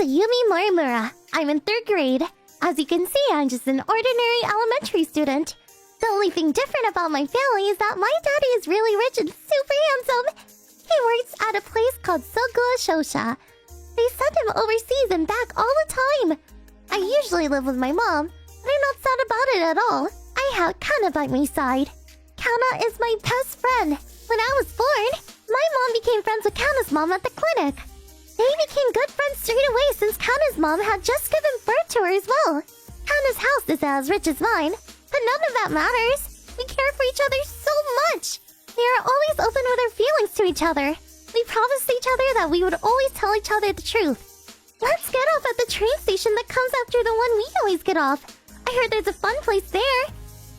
Yumi Morimura. I'm in 3rd grade. As you can see, I'm just an ordinary elementary student. The only thing different about my family is that my daddy is really rich and super handsome. He works at a place called Sogua Shosha. They send him overseas and back all the time. I usually live with my mom, but I'm not sad about it at all. I have Kana by my side. Kana is my best friend. When I was born, my mom became friends with Kana's mom at the clinic. They became good friends straight away since Kana's mom had just given birth to her as well. Kana's house is as rich as mine, but none of that matters. We care for each other so much. We are always open with our feelings to each other. We promised each other that we would always tell each other the truth. Let's get off at the train station that comes after the one we always get off. I heard there's a fun place there.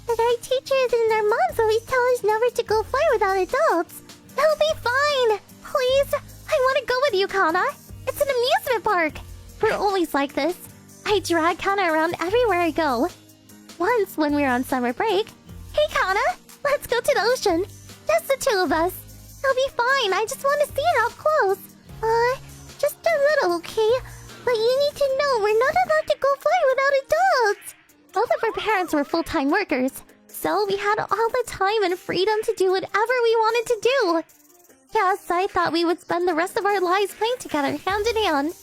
But our teachers and our moms always tell us never to go far without adults. It'll be fine. Please, I want to go with you, Kana. It's an amusement park. We're always like this. I drag Kana around everywhere I go. Once, when we were on summer break, hey Kana, let's go to the ocean. Just the two of us. It'll be fine. I just want to see it up close. Just a little, okay? But you need to know we're not allowed to go fly without adults. Both of our parents were full-time workers, so we had all the time and freedom to do whatever we wanted to do. Yes, I thought we would spend the rest of our lives playing together, hand in hand.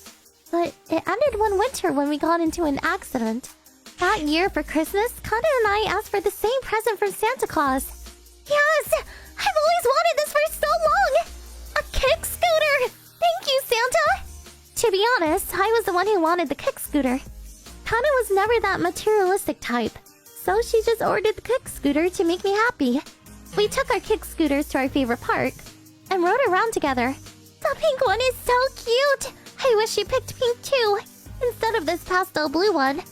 But it ended one winter when we got into an accident. That year for Christmas, Kana and I asked for the same present from Santa Claus. Yes! I've always wanted this for so long! A kick scooter! Thank you, Santa! To be honest, I was the one who wanted the kick scooter. Kana was never that materialistic type, so she just ordered the kick scooter to make me happy. We took our kick scooters to our favorite park and rode around together. The pink one is so cute! I wish she picked pink too, instead of this pastel blue one.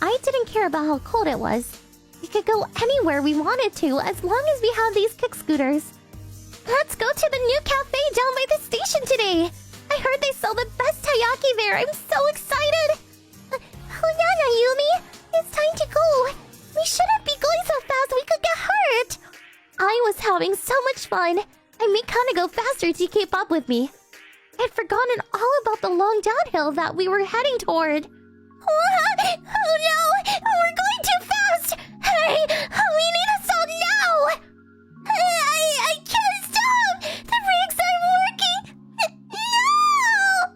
I didn't care about how cold it was. We could go anywhere we wanted to as long as we had these kick scooters. Let's go to the new cafe down by the station today. I heard they sell the best taiyaki there. I'm so excited. Hoyana, Yumi. It's time to go. We shouldn't be going so fast. We could get hurt. I was having so much fun. I made Kana go faster to keep up with me. I'd forgotten all about the long downhill that we were heading toward. Oh no! We're going too fast! Hey! We need to stop now! I can't stop! The brakes aren't working! No!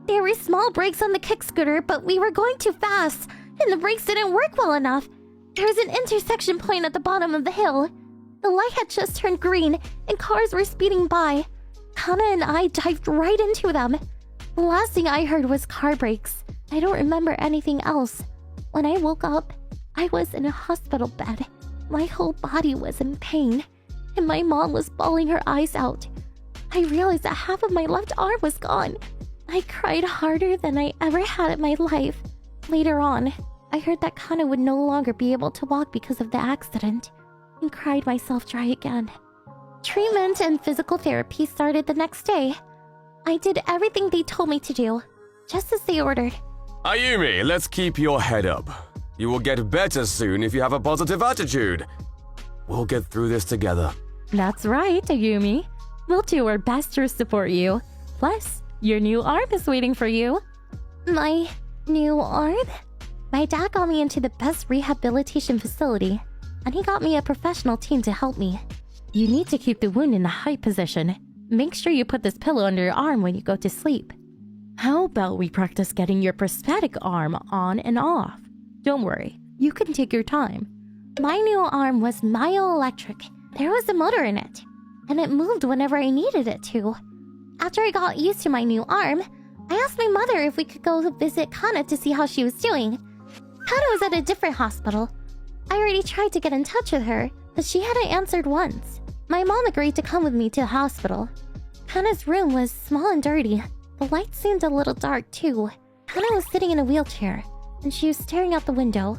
There were small brakes on the kick scooter, but we were going too fast, and the brakes didn't work well enough. There was an intersection point at the bottom of the hill. The light had just turned green, and cars were speeding by. Kana and I dived right into them. The last thing I heard was car brakes. I don't remember anything else. When I woke up, I was in a hospital bed. My whole body was in pain, and my mom was bawling her eyes out. I realized that half of my left arm was gone. I cried harder than I ever had in my life. Later on, I heard that Kana would no longer be able to walk because of the accident, and cried myself dry again. Treatment and physical therapy started the next day. I did everything they told me to do, just as they ordered. Ayumi, let's keep your head up. You will get better soon if you have a positive attitude. We'll get through this together. That's right, Ayumi. We'll do our best to support you. Plus, your new arm is waiting for you. My new arm? My dad got me into the best rehabilitation facility, and he got me a professional team to help me. You need to keep the wound in a high position. Make sure you put this pillow under your arm when you go to sleep. How about we practice getting your prosthetic arm on and off? Don't worry, you can take your time. My new arm was myoelectric. There was a motor in it, and it moved whenever I needed it to. After I got used to my new arm, I asked my mother if we could go visit Kana to see how she was doing. Kana was at a different hospital. I already tried to get in touch with her, but she hadn't answered once. My mom agreed to come with me to the hospital. Kana's room was small and dirty. The lights seemed a little dark too. Kana was sitting in a wheelchair, and she was staring out the window.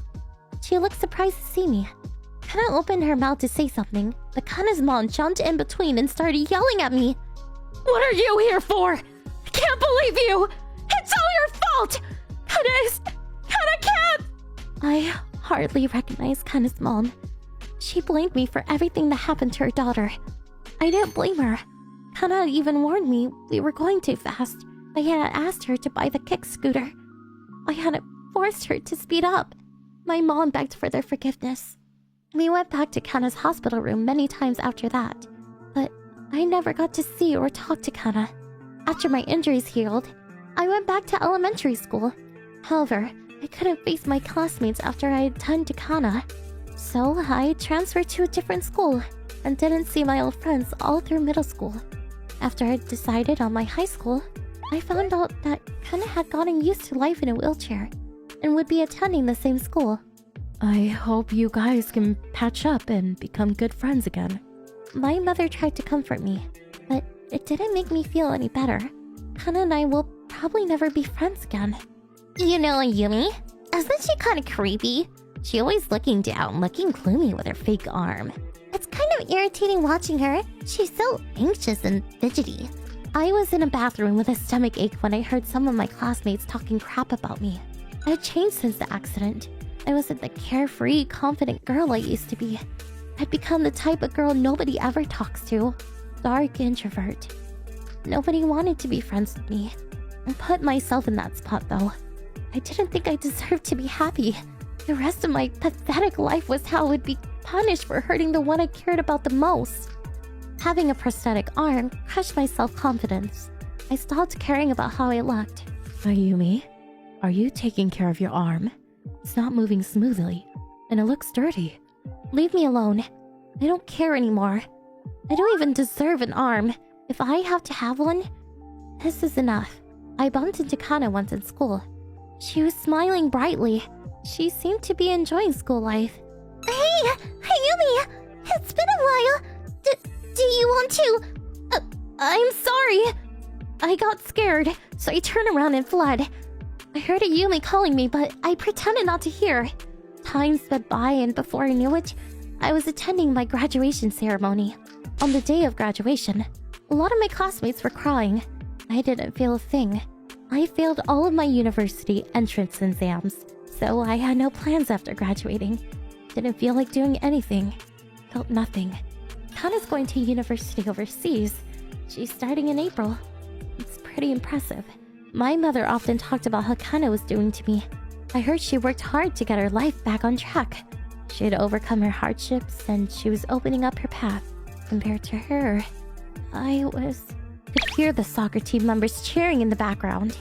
She looked surprised to see me. Kana opened her mouth to say something, but Kana's mom jumped in between and started yelling at me. What are you here for? I can't believe you! It's all your fault! Kana can't! I hardly recognized Kana's mom. She blamed me for everything that happened to her daughter. I didn't blame her. Kana even warned me we were going too fast. I had asked her to buy the kick scooter. I hadn't forced her to speed up. My mom begged for their forgiveness. We went back to Kana's hospital room many times after that, but I never got to see or talk to Kana. After my injuries healed, I went back to elementary school. However, I couldn't face my classmates after I had done to Kana, so I transferred to a different school and didn't see my old friends all through middle school. After I decided on my high school, I found out that Kana had gotten used to life in a wheelchair and would be attending the same school. I hope you guys can patch up and become good friends again. My mother tried to comfort me, but it didn't make me feel any better. Kana and I will probably never be friends again. You know Yumi? Isn't she kind of creepy? She always looking down, looking gloomy with her fake arm. It's kind of irritating watching her. She's so anxious and fidgety. I was in a bathroom with a stomach ache when I heard some of my classmates talking crap about me. I had changed since the accident. I wasn't the carefree, confident girl I used to be. I'd become the type of girl nobody ever talks to. Dark introvert. Nobody wanted to be friends with me. I put myself in that spot though. I didn't think I deserved to be happy. The rest of my pathetic life was how I would be punished for hurting the one I cared about the most. Having a prosthetic arm crushed my self-confidence. I stopped caring about how I looked. Ayumi, are you taking care of your arm? It's not moving smoothly, and it looks dirty. Leave me alone. I don't care anymore. I don't even deserve an arm. If I have to have one, this is enough. I bumped into Kana once in school. She was smiling brightly. She seemed to be enjoying school life. Hey, Ayumi! It's been a while. Do you want to... I'm sorry. I got scared, so I turned around and fled. I heard Ayumi calling me, but I pretended not to hear. Time sped by, and before I knew it, I was attending my graduation ceremony. On the day of graduation, a lot of my classmates were crying. I didn't feel a thing. I failed all of my university entrance exams, so I had no plans after graduating. Didn't feel like doing anything. Felt nothing. Kana's going to university overseas. She's starting in April. It's pretty impressive. My mother often talked about how Kana was doing to me. I heard she worked hard to get her life back on track. She had overcome her hardships and she was opening up her path. Compared to her, could hear the soccer team members cheering in the background.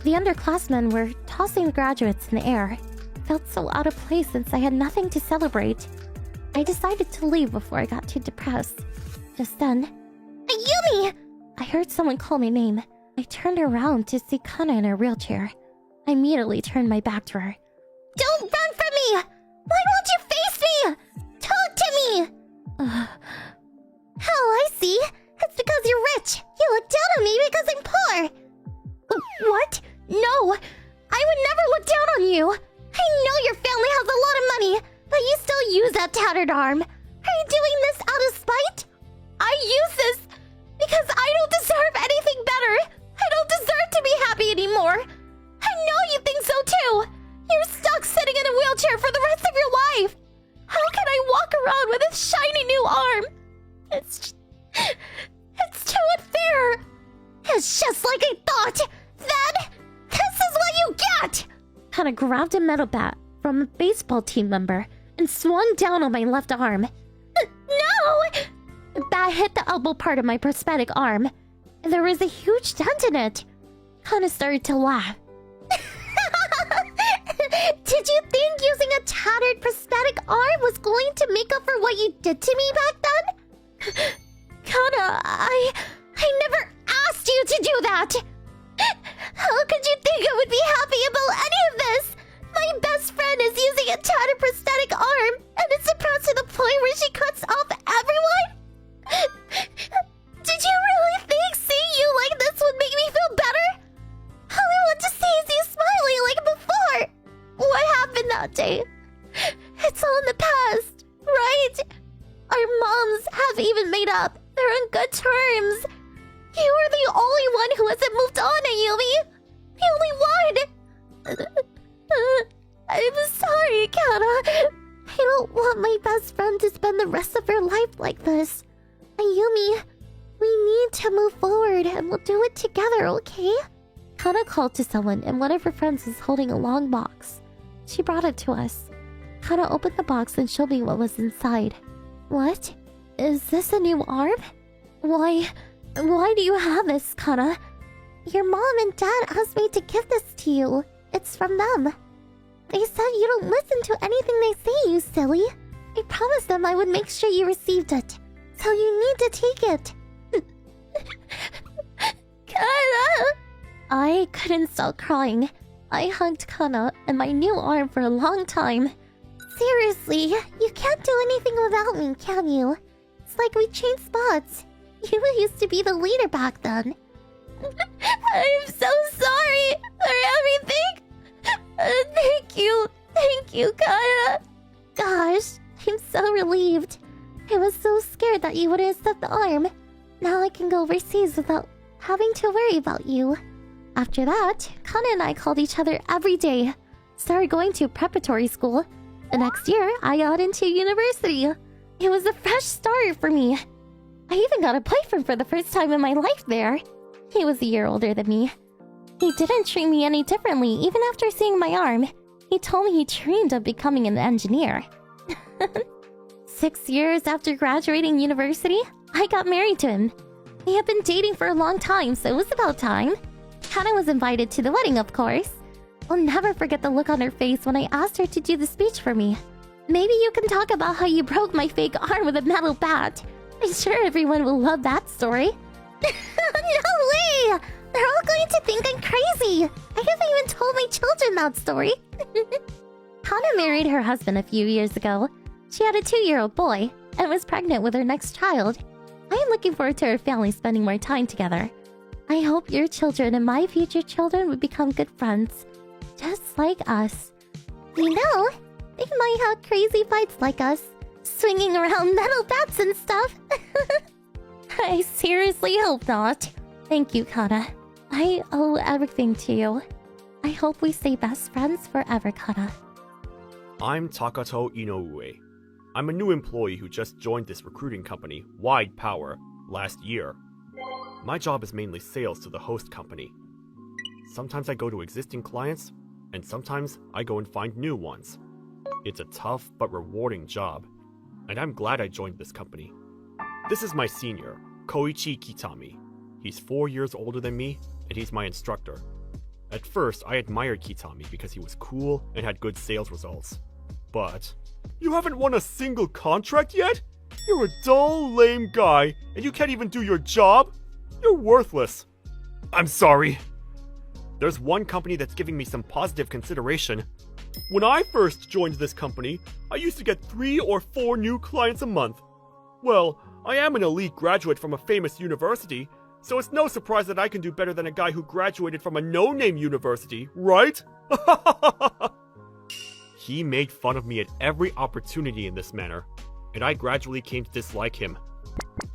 The underclassmen were tossing the graduates in the air. It felt so out of place since I had nothing to celebrate. I decided to leave before I got too depressed. Just then, Ayumi! I heard someone call my name. I turned around to see Kana in her wheelchair. I immediately turned my back to her. Don't run from me! Why won't you face me? Talk to me! Oh, I see. It's because you're rich. You look down on me because I'm poor. What? No! I would never look down on you. I know your family has a lot of money, but you still use that tattered arm. Are you doing this out of spite? I use this because I don't deserve anything better. I don't deserve to be happy anymore. I know you think so too. You're stuck sitting in a wheelchair for the rest of your life. How can I walk around with a shiny new arm? It's too unfair. It's just like I thought. Then, this is what you get. Kana grabbed a metal bat from a baseball team member and swung down on my left arm. No! The bat hit the elbow part of my prosthetic arm, and there was a huge dent in it. Kana started to laugh. Did you think using a tattered prosthetic arm was going to make up for what you did to me back then? Kana, I never asked you to do that! How could you think I would be happy about any of this? My best friend is using a tattered prosthetic arm, and it's depressed to the point where she cuts off everyone? Did you really think seeing you like this would make me feel better? All I want to see is you smiling like before. What happened that day? It's all in the past, right? Our moms have even made up. They're on good terms. You are the only one who hasn't moved on, Ayumi. The only one. I'm sorry, Kana. I don't want my best friend to spend the rest of her life like this. Ayumi, we need to move forward and we'll do it together, okay? Kana called to someone and one of her friends was holding a long box. She brought it to us. Kana opened the box and showed me what was inside. What? Is this a new arm? Why do you have this, Kana? Your mom and dad asked me to give this to you. It's from them. They said you don't listen to anything they say, you silly. I promised them I would make sure you received it. So you need to take it. Kana! I couldn't stop crying. I hugged Kana and my new arm for a long time. Seriously, you can't do anything without me, can you? It's like we changed spots. You used to be the leader back then. I'm so sorry for everything. Thank you, Kana. Gosh, I'm so relieved. I was so scared that you wouldn't accept the arm. Now I can go overseas without having to worry about you. After that, Kana and I called each other every day. Started going to preparatory school. The next year, I got into university. It was a fresh start for me. I even got a boyfriend for the first time in my life there. He was a year older than me. He didn't treat me any differently even after seeing my arm. He told me he dreamed of becoming an engineer. 6 years after graduating university, I got married to him. We had been dating for a long time, so it was about time. Kana was invited to the wedding, of course. I'll never forget the look on her face when I asked her to do the speech for me. Maybe you can talk about how you broke my fake arm with a metal bat. I'm sure everyone will love that story. No way! They're all going to think I'm crazy. I haven't even told my children that story. Kana married her husband a few years ago. She had a 2-year-old boy and was pregnant with her next child. I am looking forward to her family spending more time together. I hope your children and my future children would become good friends, just like us. You know, they might have crazy fights like us, swinging around metal bats and stuff. I seriously hope not. Thank you, Kana. I owe everything to you. I hope we stay best friends forever, Kana. I'm Takato Inoue. I'm a new employee who just joined this recruiting company, Wide Power, last year. My job is mainly sales to the host company. Sometimes I go to existing clients, and sometimes I go and find new ones. It's a tough but rewarding job, and I'm glad I joined this company. This is my senior, Koichi Kitami. He's 4 years older than me, and he's my instructor. At first, I admired Kitami because he was cool and had good sales results. But, you haven't won a single contract yet? You're a dull, lame guy, and you can't even do your job? You're worthless. I'm sorry. There's one company that's giving me some positive consideration. When I first joined this company, I used to get 3 or 4 new clients a month. Well, I am an elite graduate from a famous university, so it's no surprise that I can do better than a guy who graduated from a no-name university, right? He made fun of me at every opportunity in this manner, and I gradually came to dislike him.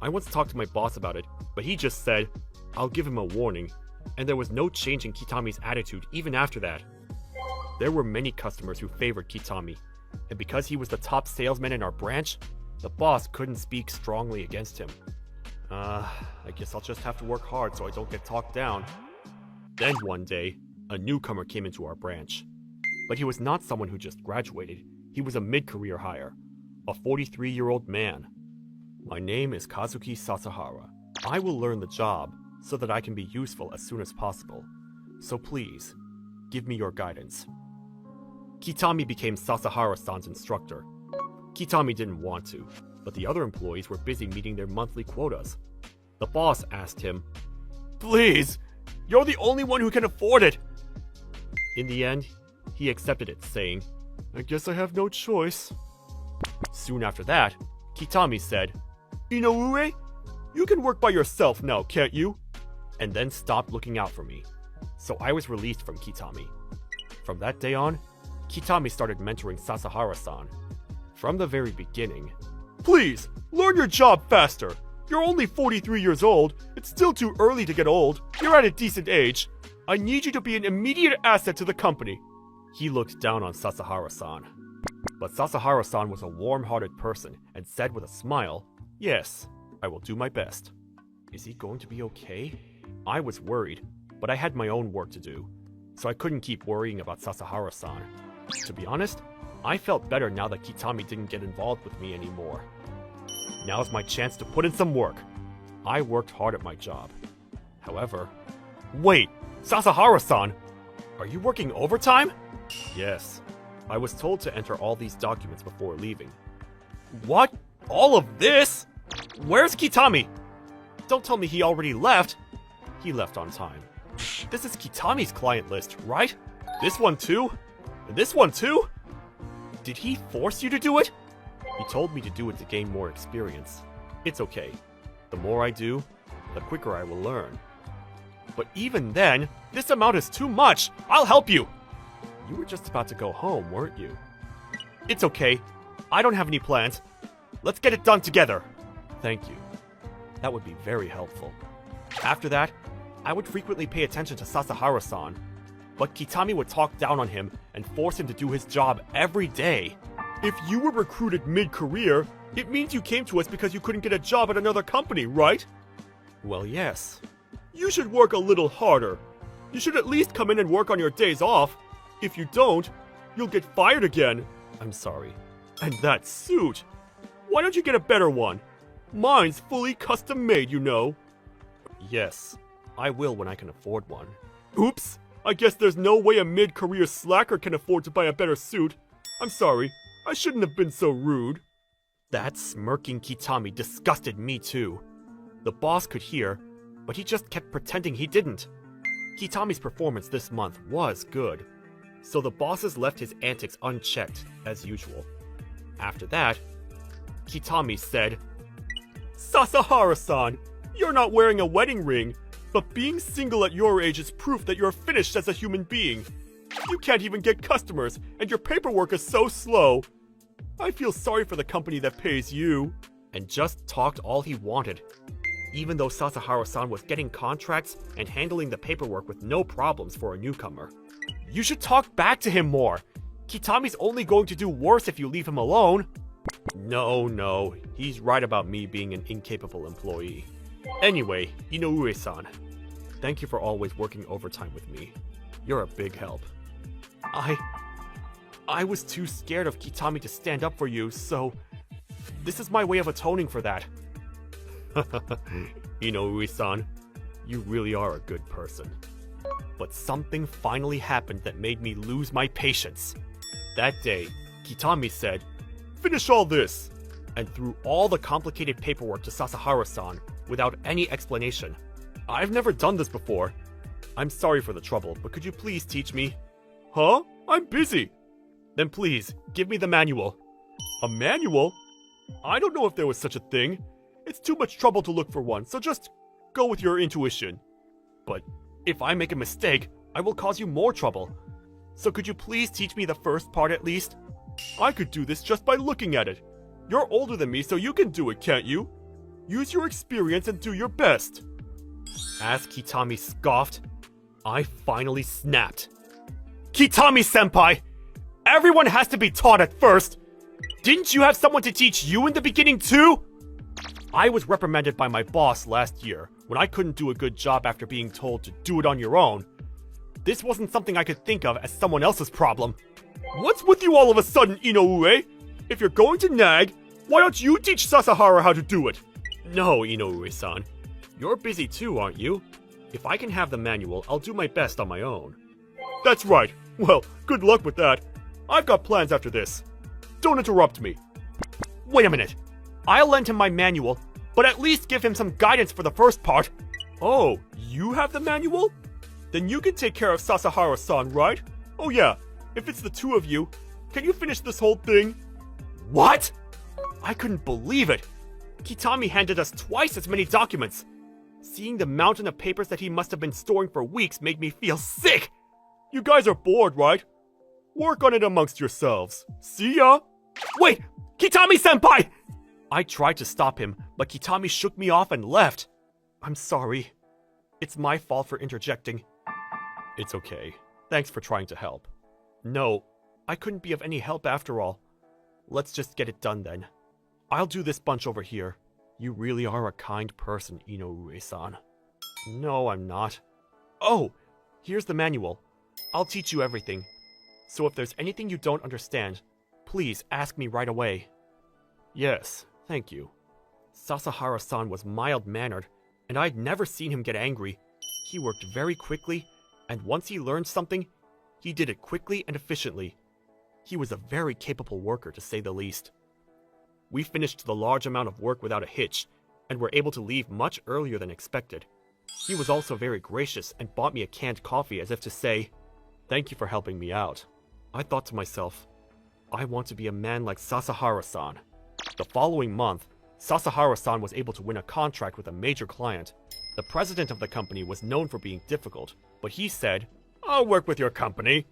I once talked to my boss about it, but he just said, I'll give him a warning, and there was no change in Kitami's attitude even after that. There were many customers who favored Kitami, and because he was the top salesman in our branch, the boss couldn't speak strongly against him. I guess I'll just have to work hard so I don't get talked down. Then one day, a newcomer came into our branch. But he was not someone who just graduated. He was a mid-career hire, a 43-year-old man. My name is Kazuki Sasahara. I will learn the job so that I can be useful as soon as possible. So please, give me your guidance. Kitami became Sasahara-san's instructor. Kitami didn't want to, but the other employees were busy meeting their monthly quotas. The boss asked him, Please, you're the only one who can afford it. In the end, he accepted it, saying, I guess I have no choice. Soon after that, Kitami said, Inoue, you can work by yourself now, can't you? And then stopped looking out for me. So I was released from Kitami. From that day on, Kitami started mentoring Sasahara-san. From the very beginning, Please, learn your job faster. You're only 43 years old. It's still too early to get old. You're at a decent age. I need you to be an immediate asset to the company. He looked down on Sasahara-san. But Sasahara-san was a warm-hearted person and said with a smile, Yes, I will do my best. Is he going to be okay? I was worried, but I had my own work to do, so I couldn't keep worrying about Sasahara-san. To be honest, I felt better now that Kitami didn't get involved with me anymore. Now's my chance to put in some work. I worked hard at my job. However... Wait! Sasahara-san! Are you working overtime? Yes. I was told to enter all these documents before leaving. What? All of this? Where's Kitami? Don't tell me he already left. He left on time. This is Kitami's client list, right? This one too? And this one too? Did he force you to do it? He told me to do it to gain more experience. It's okay. The more I do, the quicker I will learn. But even then, this amount is too much. I'll help you. You were just about to go home, weren't you? It's okay. I don't have any plans. Let's get it done together. Thank you. That would be very helpful. After that, I would frequently pay attention to Sasahara-san, but Kitami would talk down on him and force him to do his job every day. If you were recruited mid-career, it means you came to us because you couldn't get a job at another company, right? Well, yes. You should work a little harder. You should at least come in and work on your days off. If you don't, you'll get fired again. I'm sorry. And that suit. Why don't you get a better one? Mine's fully custom made, you know. Yes, I will when I can afford one. Oops, I guess there's no way a mid-career slacker can afford to buy a better suit. I'm sorry, I shouldn't have been so rude. That smirking Kitami disgusted me too. The boss could hear, but he just kept pretending he didn't. Kitami's performance this month was good, so the bosses left his antics unchecked, as usual. After that, Kitami said, Sasahara-san, you're not wearing a wedding ring, but being single at your age is proof that you're finished as a human being. You can't even get customers, and your paperwork is so slow. I feel sorry for the company that pays you. And just talked all he wanted. Even though Sasahara-san was getting contracts and handling the paperwork with no problems for a newcomer. You should talk back to him more. Kitami's only going to do worse if you leave him alone. No, he's right about me being an incapable employee. Anyway, Inoue-san, thank you for always working overtime with me. You're a big help. I was too scared of Kitami to stand up for you, so this is my way of atoning for that. Inoue-san, you really are a good person. But something finally happened that made me lose my patience. That day, Kitami said, "Finish all this," and threw all the complicated paperwork to Sasahara-san without any explanation. I've never done this before. I'm sorry for the trouble, but could you please teach me? Huh? I'm busy. Then please, give me the manual. A manual? I don't know if there was such a thing. It's too much trouble to look for one, so just go with your intuition. But if I make a mistake, I will cause you more trouble. So could you please teach me the first part at least? I could do this just by looking at it. You're older than me, so you can do it, can't you? Use your experience and do your best. As Kitami scoffed, I finally snapped. Kitami-senpai! Everyone has to be taught at first! Didn't you have someone to teach you in the beginning too? I was reprimanded by my boss last year when I couldn't do a good job after being told to do it on your own. This wasn't something I could think of as someone else's problem. What's with you all of a sudden, Inoue? If you're going to nag, why don't you teach Sasahara how to do it? No, Inoue-san. You're busy too, aren't you? If I can have the manual, I'll do my best on my own. That's right. Well, good luck with that. I've got plans after this. Don't interrupt me. Wait a minute. I'll lend him my manual, but at least give him some guidance for the first part. Oh, you have the manual? Then you can take care of Sasahara-san, right? Oh yeah, if it's the two of you, can you finish this whole thing? What? I couldn't believe it. Kitami handed us twice as many documents. Seeing the mountain of papers that he must have been storing for weeks made me feel sick. You guys are bored, right? Work on it amongst yourselves. See ya! Wait! Kitami-senpai! I tried to stop him, but Kitami shook me off and left. I'm sorry. It's my fault for interjecting. It's okay. Thanks for trying to help. No, I couldn't be of any help after all. Let's just get it done then. I'll do this bunch over here. You really are a kind person, Inoue-san. No, I'm not. Oh, here's the manual. I'll teach you everything. So if there's anything you don't understand, please ask me right away. Yes, thank you. Sasahara-san was mild-mannered, and I'd never seen him get angry. He worked very quickly, and once he learned something, he did it quickly and efficiently. He was a very capable worker, to say the least. We finished the large amount of work without a hitch, and were able to leave much earlier than expected. He was also very gracious and bought me a canned coffee as if to say, "Thank you for helping me out." I thought to myself, I want to be a man like Sasahara-san. The following month, Sasahara-san was able to win a contract with a major client. The president of the company was known for being difficult, but he said, "I'll work with your company."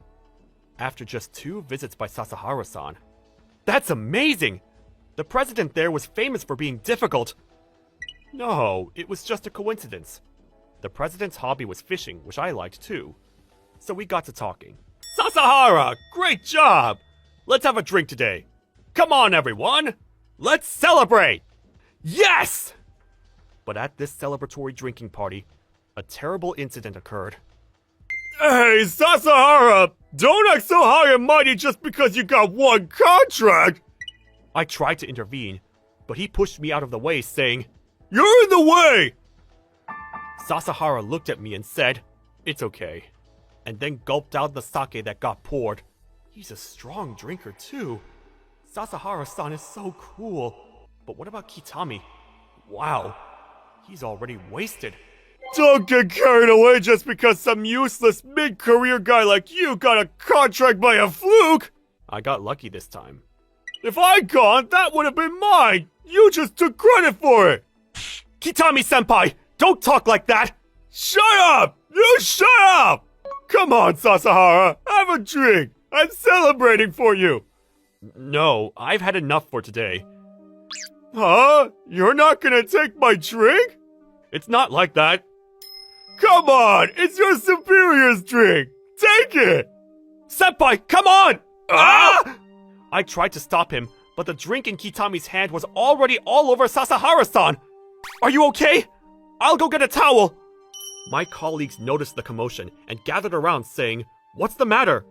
After just 2 visits by Sasahara-san. That's amazing! The president there was famous for being difficult. No, it was just a coincidence. The president's hobby was fishing, which I liked too. So we got to talking. Sasahara, great job! Let's have a drink today. Come on, everyone! Let's celebrate! Yes! But at this celebratory drinking party, a terrible incident occurred. Hey, Sasahara! Don't act so high and mighty just because you got 1 contract! I tried to intervene, but he pushed me out of the way, saying, "You're in the way!" Sasahara looked at me and said, "It's okay," and then gulped down the sake that got poured. He's a strong drinker too. Sasahara-san is so cool. But what about Kitami? Wow, he's already wasted. Don't get carried away just because some useless mid-career guy like you got a contract by a fluke! I got lucky this time. If I'd gone, that would have been mine! You just took credit for it! Kitami-senpai, don't talk like that! Shut up! You shut up! Come on, Sasahara, have a drink! I'm celebrating for you! No, I've had enough for today. Huh? You're not gonna take my drink? It's not like that. Come on! It's your superior's drink! Take it! Senpai, come on! Ah! I tried to stop him, but the drink in Kitami's hand was already all over Sasahara-san! Are you okay? I'll go get a towel! My colleagues noticed the commotion and gathered around saying, "What's the matter?"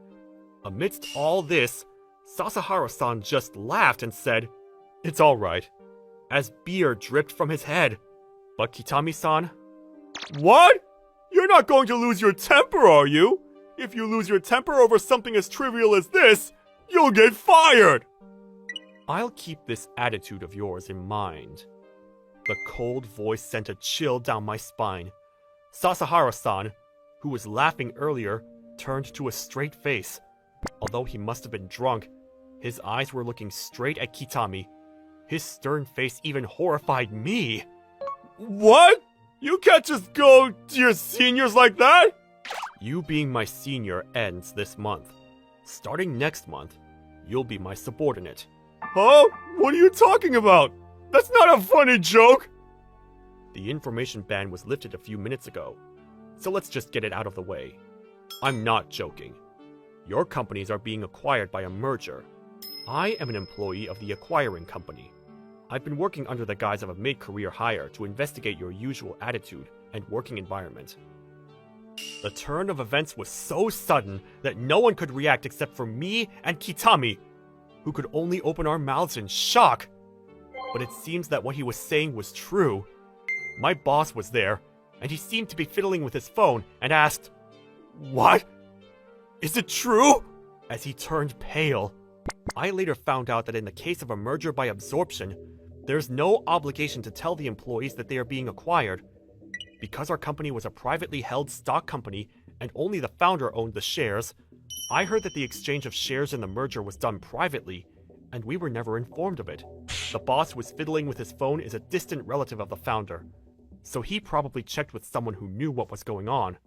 Amidst all this, Sasahara-san just laughed and said, "It's alright," as beer dripped from his head. But Kitami-san? What? You're not going to lose your temper, are you? If you lose your temper over something as trivial as this, you'll get fired! I'll keep this attitude of yours in mind. The cold voice sent a chill down my spine. Sasahara-san, who was laughing earlier, turned to a straight face. Although he must have been drunk, his eyes were looking straight at Kitami. His stern face even horrified me. What? You can't just go to your seniors like that? You being my senior ends this month. Starting next month, you'll be my subordinate. Huh? What are you talking about? That's not a funny joke! The information ban was lifted a few minutes ago, so let's just get it out of the way. I'm not joking. Your companies are being acquired by a merger. I am an employee of the acquiring company. I've been working under the guise of a mid-career hire to investigate your usual attitude and working environment. The turn of events was so sudden that no one could react except for me and Kitami, who could only open our mouths in shock. But it seems that what he was saying was true. My boss was there, and he seemed to be fiddling with his phone and asked, "What? Is it true?" as he turned pale. I later found out that in the case of a merger by absorption, there's no obligation to tell the employees that they are being acquired. Because our company was a privately held stock company and only the founder owned the shares, I heard that the exchange of shares in the merger was done privately, and we were never informed of it. The boss who was fiddling with his phone is a distant relative of the founder, so he probably checked with someone who knew what was going on.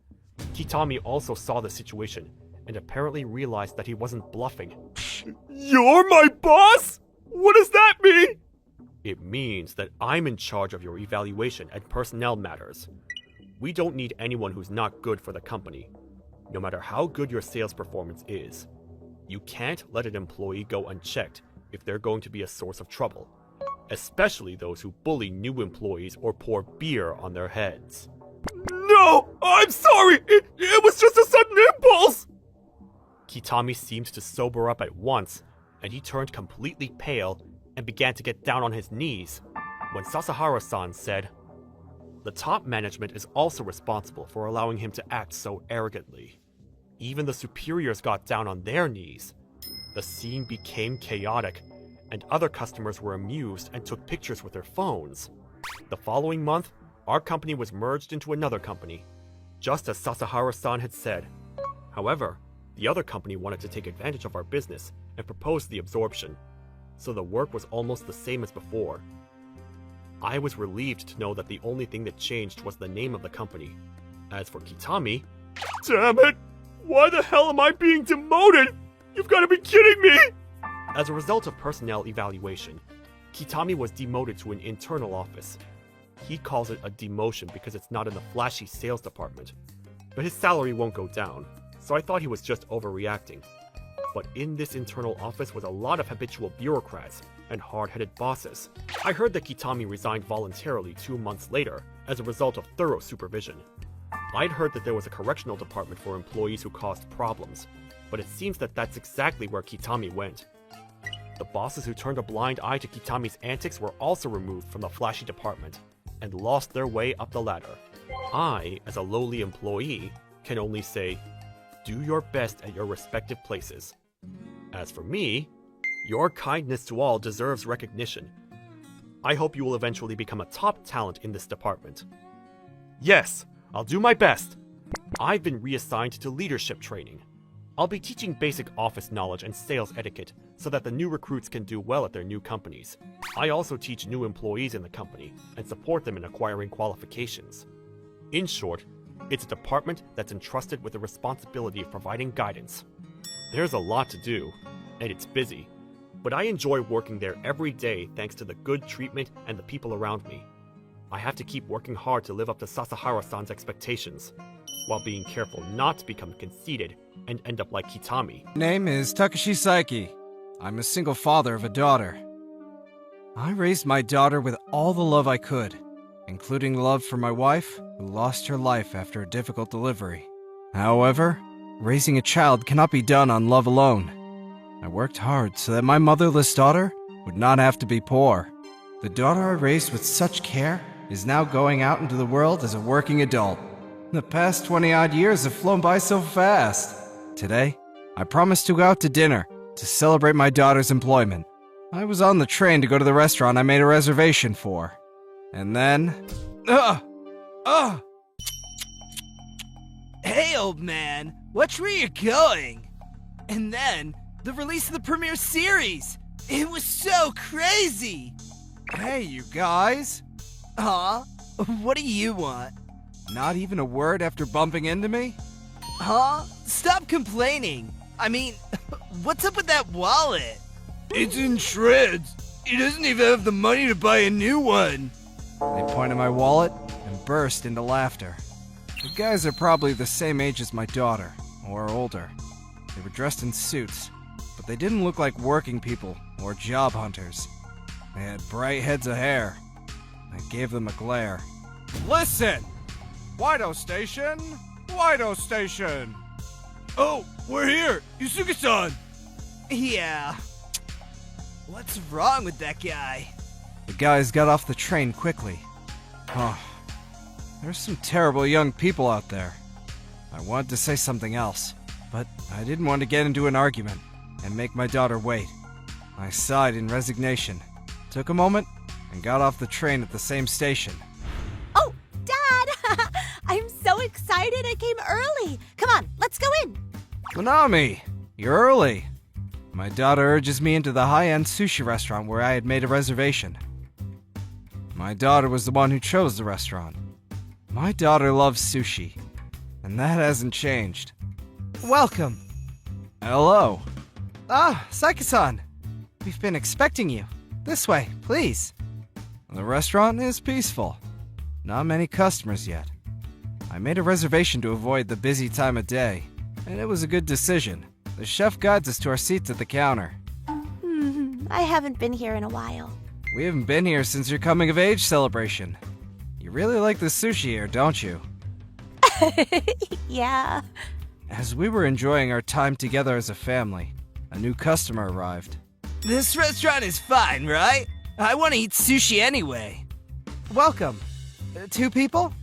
Kitami also saw the situation, and apparently realized that he wasn't bluffing. You're my boss? What does that mean? It means that I'm in charge of your evaluation and personnel matters. We don't need anyone who's not good for the company, no matter how good your sales performance is. You can't let an employee go unchecked if they're going to be a source of trouble, especially those who bully new employees or pour beer on their heads. No! I'm sorry! It was just a sudden impulse! Kitami seemed to sober up at once, and he turned completely pale and began to get down on his knees when Sasahara-san said, "The top management is also responsible for allowing him to act so arrogantly. Even the superiors got down on their knees. The scene became chaotic, and other customers were amused and took pictures with their phones. The following month, our company was merged into another company, just as Sasahara-san had said. However, the other company wanted to take advantage of our business and proposed the absorption, so the work was almost the same as before. I was relieved to know that the only thing that changed was the name of the company. As for Kitami, damn it! Why the hell am I being demoted? You've got to be kidding me! As a result of personnel evaluation, Kitami was demoted to an internal office. He calls it a demotion because it's not in the flashy sales department, but his salary won't go down, so I thought he was just overreacting. But in this internal office was a lot of habitual bureaucrats and hard-headed bosses. I heard that Kitami resigned voluntarily 2 months later as a result of thorough supervision. I'd heard that there was a correctional department for employees who caused problems, but it seems that that's exactly where Kitami went. The bosses who turned a blind eye to Kitami's antics were also removed from the flashy department and lost their way up the ladder. I, as a lowly employee, can only say, do your best at your respective places. As for me, your kindness to all deserves recognition. I hope you will eventually become a top talent in this department. Yes, I'll do my best. I've been reassigned to leadership training. I'll be teaching basic office knowledge and sales etiquette so that the new recruits can do well at their new companies. I also teach new employees in the company and support them in acquiring qualifications. In short, it's a department that's entrusted with the responsibility of providing guidance. There's a lot to do, and it's busy, but I enjoy working there every day thanks to the good treatment and the people around me. I have to keep working hard to live up to Sasahara-san's expectations, while being careful not to become conceited and end up like Kitami. Name is Takashi Saiki. I'm a single father of a daughter. I raised my daughter with all the love I could, including love for my wife, who lost her life after a difficult delivery. However, raising a child cannot be done on love alone. I worked hard so that my motherless daughter would not have to be poor. The daughter I raised with such care is now going out into the world as a working adult. The past 20-odd years have flown by so fast. Today, I promised to go out to dinner to celebrate my daughter's employment. I was on the train to go to the restaurant I made a reservation for. And then... Hey, old man, watch where you're going. And then, the release of the premiere series. It was so crazy. Hey, you guys! Huh? What do you want? Not even a word after bumping into me? Huh? Stop complaining. I mean, what's up with that wallet? It's in shreds. He doesn't even have the money to buy a new one. They pointed at my wallet and burst into laughter. The guys are probably the same age as my daughter, or older. They were dressed in suits, but they didn't look like working people or job hunters. They had bright heads of hair. I gave them a glare. Listen! Wido Station! Wido Station! Oh, we're here! Yusuke-san! Yeah. What's wrong with that guy? The guys got off the train quickly. Oh, there's some terrible young people out there. I wanted to say something else, but I didn't want to get into an argument and make my daughter wait. I sighed in resignation, took a moment, and got off the train at the same station. Oh, Dad! I'm so excited I came early. Come on, let's go in. Manami, you're early. My daughter urges me into the high-end sushi restaurant where I had made a reservation. My daughter was the one who chose the restaurant. My daughter loves sushi, and that hasn't changed. Welcome. Hello. Ah, Saiki-san. We've been expecting you. This way, please. The restaurant is peaceful. Not many customers yet. I made a reservation to avoid the busy time of day, and it was a good decision. The chef guides us to our seats at the counter. I haven't been here in a while. We haven't been here since your coming-of-age celebration. You really like the sushi here, don't you? Yeah. As we were enjoying our time together as a family, a new customer arrived. This restaurant is fine, right? I want to eat sushi anyway. Welcome. 2 people?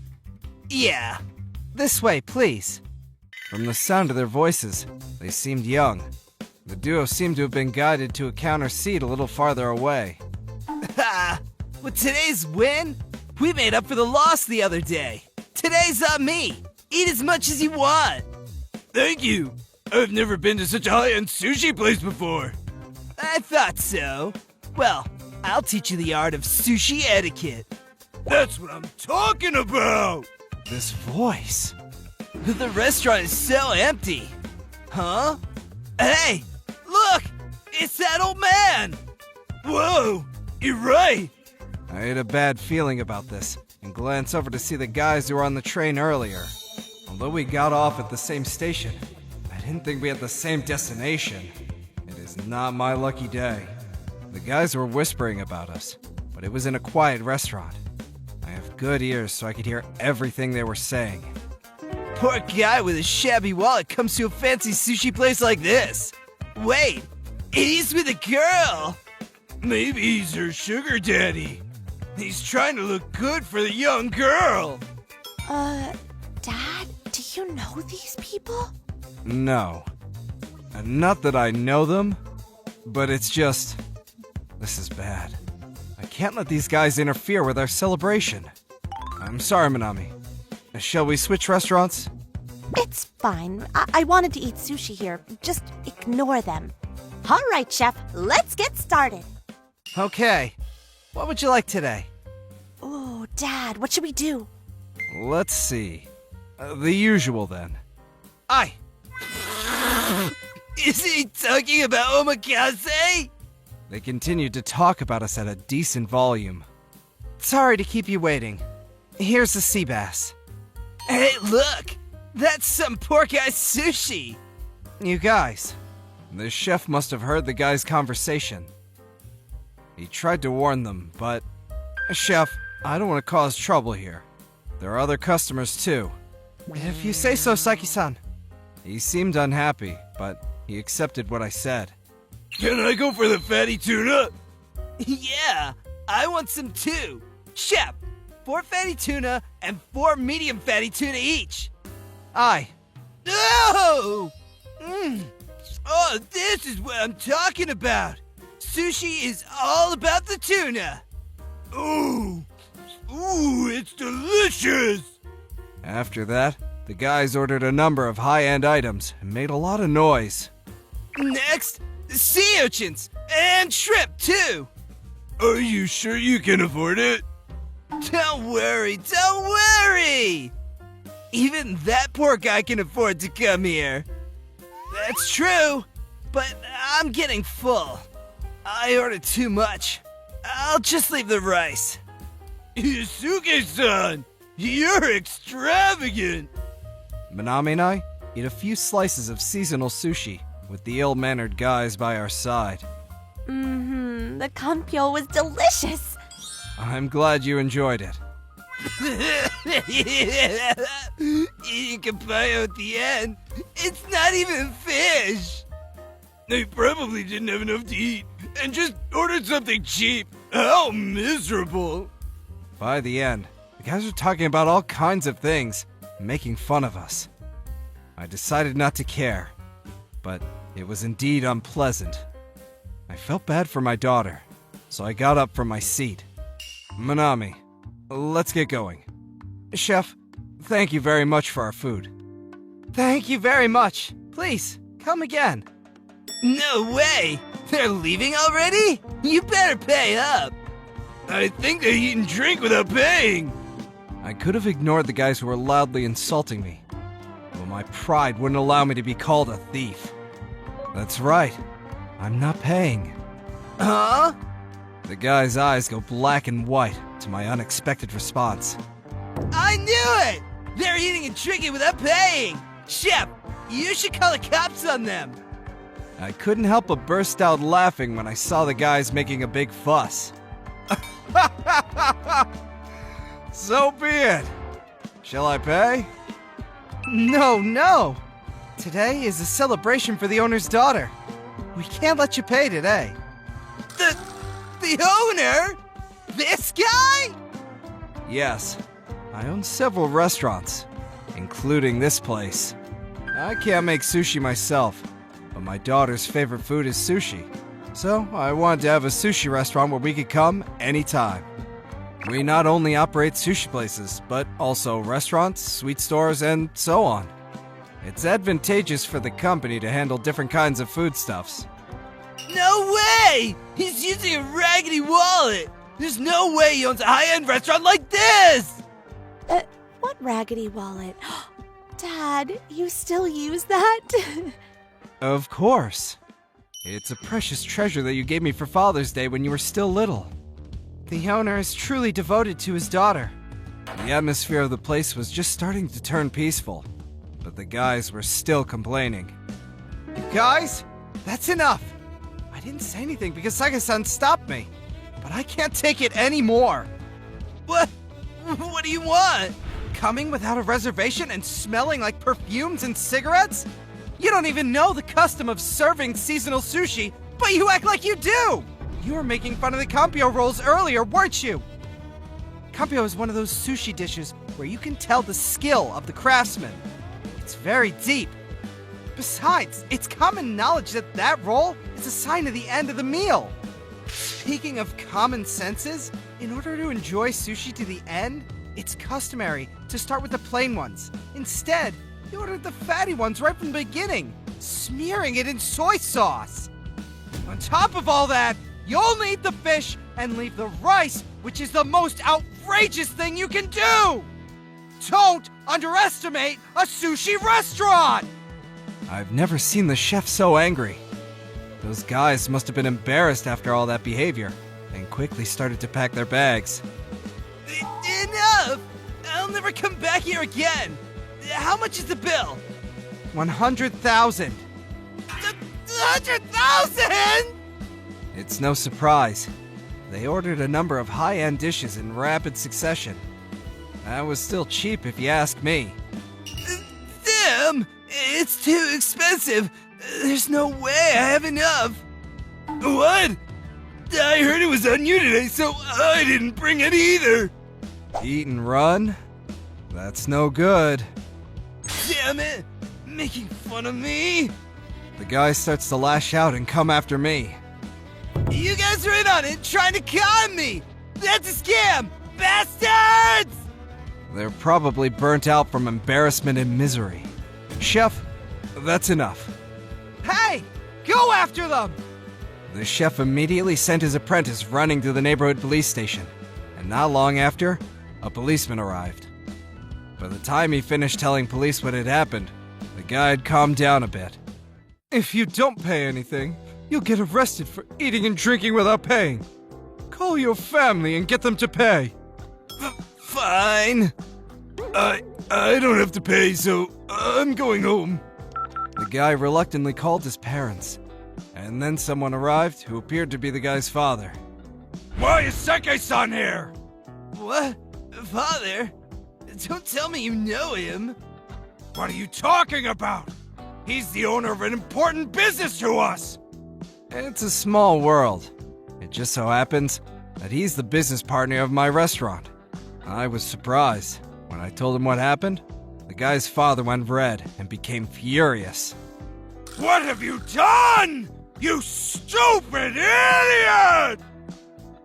Yeah. This way, please. From the sound of their voices, they seemed young. The duo seemed to have been guided to a counter seat a little farther away. Ha! With today's win, we made up for the loss the other day. Today's on me. Eat as much as you want. Thank you. I've never been to such a high-end sushi place before. I thought so. Well, I'll teach you the art of sushi etiquette. That's what I'm talking about! This voice. The restaurant is so empty. Huh? Hey, look! It's that old man! Whoa! You're right! I had a bad feeling about this and glanced over to see the guys who were on the train earlier. Although we got off at the same station, I didn't think we had the same destination. It is not my lucky day. The guys were whispering about us, but it was in a quiet restaurant. I have good ears so I could hear everything they were saying. Poor guy with a shabby wallet comes to a fancy sushi place like this. Wait, he's with a girl! Maybe he's her sugar daddy. He's trying to look good for the young girl. Dad, do you know these people? No. Not that I know them, but it's just... This is bad. I can't let these guys interfere with our celebration. I'm sorry, Manami. Shall we switch restaurants? It's fine. I wanted to eat sushi here. Just ignore them. All right, Chef, let's get started. Okay. What would you like today? Ooh, Dad, what should we do? Let's see. The usual, then. Aye. Is he talking about omakase? They continued to talk about us at a decent volume. Sorry to keep you waiting. Here's the sea bass. Hey, look! That's some pork eye sushi! You guys. The chef must have heard the guys' conversation. He tried to warn them, but... Chef, I don't want to cause trouble here. There are other customers, too. If you say so, Saki-san. He seemed unhappy, but he accepted what I said. Can I go for the fatty tuna? Yeah, I want some too. Chef, 4 fatty tuna and 4 medium fatty tuna each. Aye. No! Oh, this is what I'm talking about. Sushi is all about the tuna. Ooh, it's delicious. After that, the guys ordered a number of high-end items and made a lot of noise. Next, sea urchins and shrimp too. Are you sure you can afford it? Don't worry. Even that poor guy can afford to come here. That's true, but I'm getting full. I ordered too much. I'll just leave the rice. Yusuke-san, you're extravagant. Manami and I eat a few slices of seasonal sushi with the ill-mannered guys by our side. The kanpyo was delicious. I'm glad you enjoyed it. Eating kapayo at the end. It's not even fish. They probably didn't have enough to eat and just ordered something cheap. How miserable. By the end, the guys were talking about all kinds of things, making fun of us. I decided not to care, but it was indeed unpleasant. I felt bad for my daughter, so I got up from my seat. Manami, let's get going. Chef, thank you very much for our food. Thank you very much. Please, come again. No way! They're leaving already? You better pay up. I think they eat and drink without paying. I could have ignored the guys who were loudly insulting me, but my pride wouldn't allow me to be called a thief. That's right. I'm not paying. Huh? The guy's eyes go black and white to my unexpected response. I knew it! They're eating and drinking without paying! Chef, you should call the cops on them! I couldn't help but burst out laughing when I saw the guys making a big fuss. So be it. Shall I pay? No. Today is a celebration for the owner's daughter. We can't let you pay today. The owner? This guy? Yes, I own several restaurants, including this place. I can't make sushi myself, but my daughter's favorite food is sushi. So I wanted to have a sushi restaurant where we could come anytime. We not only operate sushi places, but also restaurants, sweet stores, and so on. It's advantageous for the company to handle different kinds of foodstuffs. No way! He's using a raggedy wallet! There's no way he owns a high-end restaurant like this! What raggedy wallet? Dad, you still use that? Of course. It's a precious treasure that you gave me for Father's Day when you were still little. The owner is truly devoted to his daughter. The atmosphere of the place was just starting to turn peaceful, but the guys were still complaining. You guys, that's enough! I didn't say anything because Saga-san stopped me, but I can't take it anymore. What do you want? Coming without a reservation and smelling like perfumes and cigarettes? You don't even know the custom of serving seasonal sushi, but you act like you do! You were making fun of the kampyo rolls earlier, weren't you? Kampyo is one of those sushi dishes where you can tell the skill of the craftsman. It's very deep. Besides, it's common knowledge that that roll is a sign of the end of the meal. Speaking of common senses, in order to enjoy sushi to the end, it's customary to start with the plain ones. Instead, you ordered the fatty ones right from the beginning, smearing it in soy sauce. On top of all that, you only eat the fish and leave the rice, which is the most outrageous thing you can do! Don't underestimate a sushi restaurant! I've never seen the chef so angry. Those guys must have been embarrassed after all that behavior, and quickly started to pack their bags. Enough! I'll never come back here again! How much is the bill? 100,000. 100,000?! It's no surprise. They ordered a number of high-end dishes in rapid succession. That was still cheap if you ask me. Damn! It's too expensive. There's no way I have enough. What? I heard it was on you today, so I didn't bring it either. Eat and run? That's no good. Damn it! Making fun of me? The guy starts to lash out and come after me. You guys are in on it, trying to con me! That's a scam! Bastards! They're probably burnt out from embarrassment and misery. Chef, that's enough. Hey! Go after them! The chef immediately sent his apprentice running to the neighborhood police station, and not long after, a policeman arrived. By the time he finished telling police what had happened, the guy had calmed down a bit. If you don't pay anything, you'll get arrested for eating and drinking without paying. Call your family and get them to pay. Fine. I don't have to pay, so I'm going home. The guy reluctantly called his parents, and then someone arrived who appeared to be the guy's father. Why is Seke-san here? What? Father? Don't tell me you know him. What are you talking about? He's the owner of an important business to us! It's a small world. It just so happens that he's the business partner of my restaurant. I was surprised. When I told him what happened, the guy's father went red and became furious. What have you done? You stupid idiot!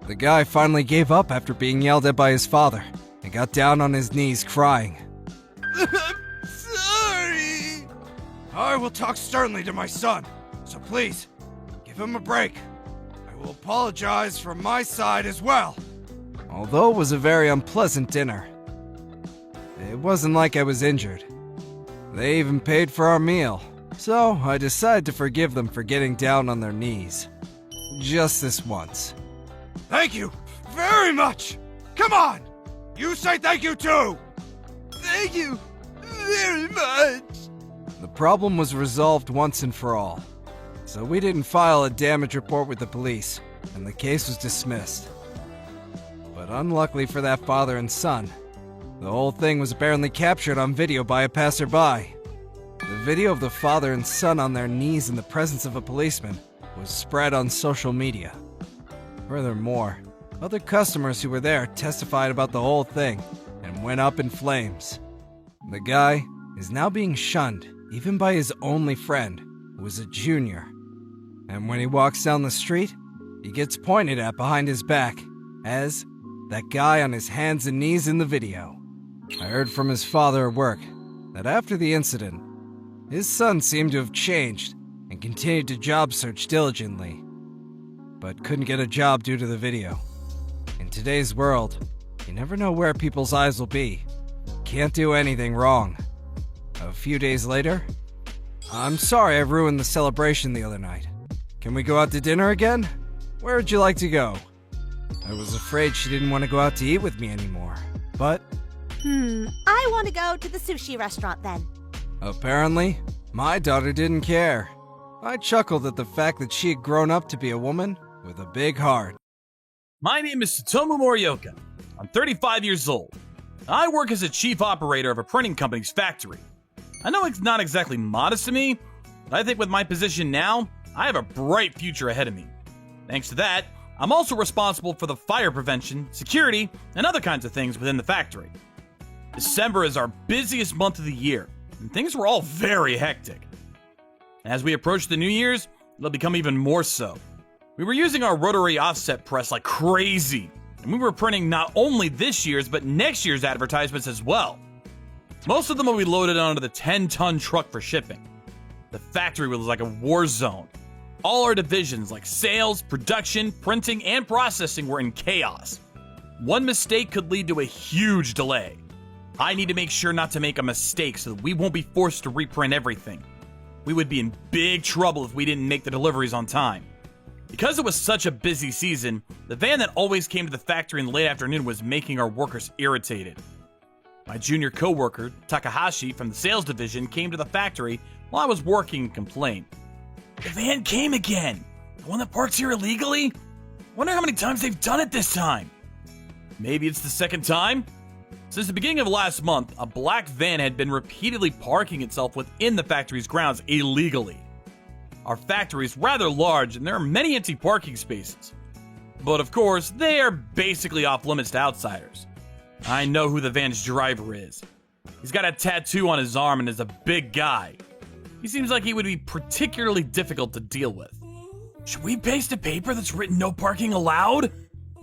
The guy finally gave up after being yelled at by his father and got down on his knees crying. I'm sorry. I will talk sternly to my son, so please, give him a break. I will apologize from my side as well. Although it was a very unpleasant dinner, it wasn't like I was injured. They even paid for our meal, so I decided to forgive them for getting down on their knees. Just this once. Thank you very much! Come on! You say thank you too! Thank you very much. The problem was resolved once and for all, so we didn't file a damage report with the police, and the case was dismissed. But unluckily for that father and son, The whole thing was apparently captured on video by a passerby. The video of the father and son on their knees in the presence of a policeman was spread on social media. Furthermore, other customers who were there testified about the whole thing and went up in flames. The guy is now being shunned, even by his only friend, who is a junior. And when he walks down the street, he gets pointed at behind his back as that guy on his hands and knees in the video. I heard from his father at work that after the incident, his son seemed to have changed and continued to job search diligently, but couldn't get a job due to the video. In today's world, you never know where people's eyes will be. Can't do anything wrong. A few days later, I'm sorry I ruined the celebration the other night. Can we go out to dinner again? Where would you like to go? I was afraid she didn't want to go out to eat with me anymore, but I want to go to the sushi restaurant then. apparently, my daughter didn't care. I chuckled at the fact that she had grown up to be a woman with a big heart. My name is Tsutomu Morioka. I'm 35 years old. I work as a chief operator of a printing company's factory. I know it's not exactly modest to me, but I think with my position now, I have a bright future ahead of me. Thanks to that, I'm also responsible for the fire prevention, security, and other kinds of things within the factory. December is our busiest month of the year, and things were all very hectic. As we approach the New Year's, it'll become even more so. We were using our rotary offset press like crazy, and we were printing not only this year's but next year's advertisements as well. Most of them will be loaded onto the 10-ton truck for shipping. The factory was like a war zone. All our divisions like sales, production, printing, and processing were in chaos. One mistake could lead to a huge delay. I need to make sure not to make a mistake so that we won't be forced to reprint everything. We would be in big trouble if we didn't make the deliveries on time. Because it was such a busy season, the van that always came to the factory in the late afternoon was making our workers irritated. My junior coworker, Takahashi from the sales division, came to the factory while I was working and complained. "The van came again! The one that parks here illegally? Wonder how many times they've done it this time?" Maybe it's the second time? Since the beginning of last month, a black van had been repeatedly parking itself within the factory's grounds illegally. Our factory is rather large and there are many empty parking spaces. But of course, they are basically off limits to outsiders. I know who the van's driver is. He's got a tattoo on his arm and is a big guy. He seems like he would be particularly difficult to deal with. Should we paste a paper that's written "No parking allowed"?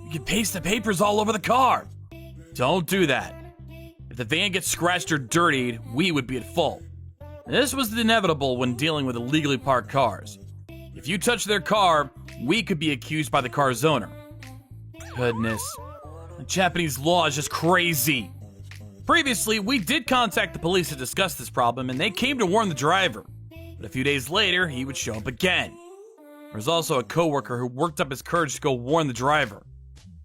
You can paste the papers all over the car. Don't do that. If the van gets scratched or dirtied, we would be at fault. This was the inevitable when dealing with illegally parked cars. If you touch their car, we could be accused by the car's owner. Goodness. The Japanese law is just crazy. Previously, we did contact the police to discuss this problem, and they came to warn the driver. But a few days later, he would show up again. There was also a coworker who worked up his courage to go warn the driver.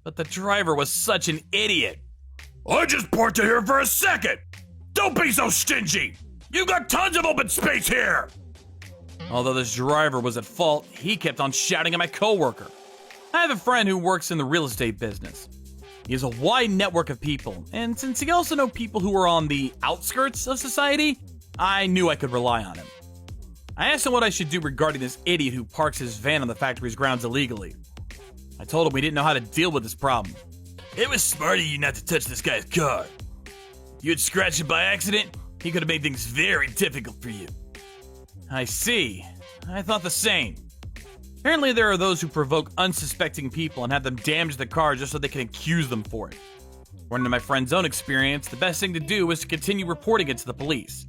But the driver was such an idiot. "I just parked it here for a second. Don't be so stingy. You got tons of open space here." Although this driver was at fault, he kept on shouting at my coworker. I have a friend who works in the real estate business. He has a wide network of people, and since he also knows people who are on the outskirts of society, I knew I could rely on him. I asked him what I should do regarding this idiot who parks his van on the factory's grounds illegally. I told him we didn't know how to deal with this problem. "It was smart of you not to touch this guy's car. If you had scratched it by accident, he could have made things very difficult for you." I see. I thought the same. Apparently there are those who provoke unsuspecting people and have them damage the car just so they can accuse them for it. According to my friend's own experience, the best thing to do is to continue reporting it to the police.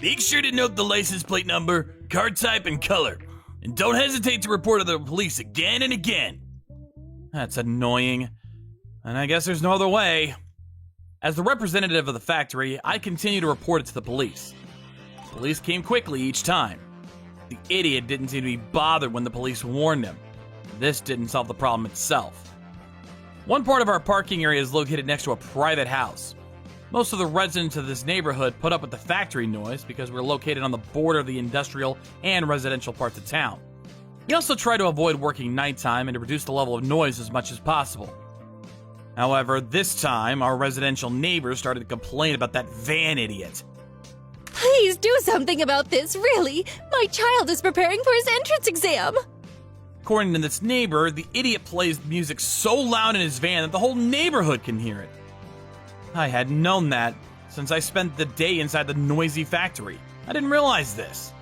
"Make sure to note the license plate number, car type, and color, and don't hesitate to report to the police again and again." That's annoying. And I guess there's no other way. As the representative of the factory, I continue to report it to the police. The police came quickly each time. The idiot didn't seem to be bothered when the police warned him. This didn't solve the problem itself. One part of our parking area is located next to a private house. Most of the residents of this neighborhood put up with the factory noise because we're located on the border of the industrial and residential parts of town. We also try to avoid working nighttime and to reduce the level of noise as much as possible. However, this time, our residential neighbors started to complain about that van idiot. Please do something about this, really. My child is preparing for his entrance exam. According to this neighbor, the idiot plays music so loud in his van that the whole neighborhood can hear it. I hadn't known that, since I spent the day inside the noisy factory. I didn't realize this.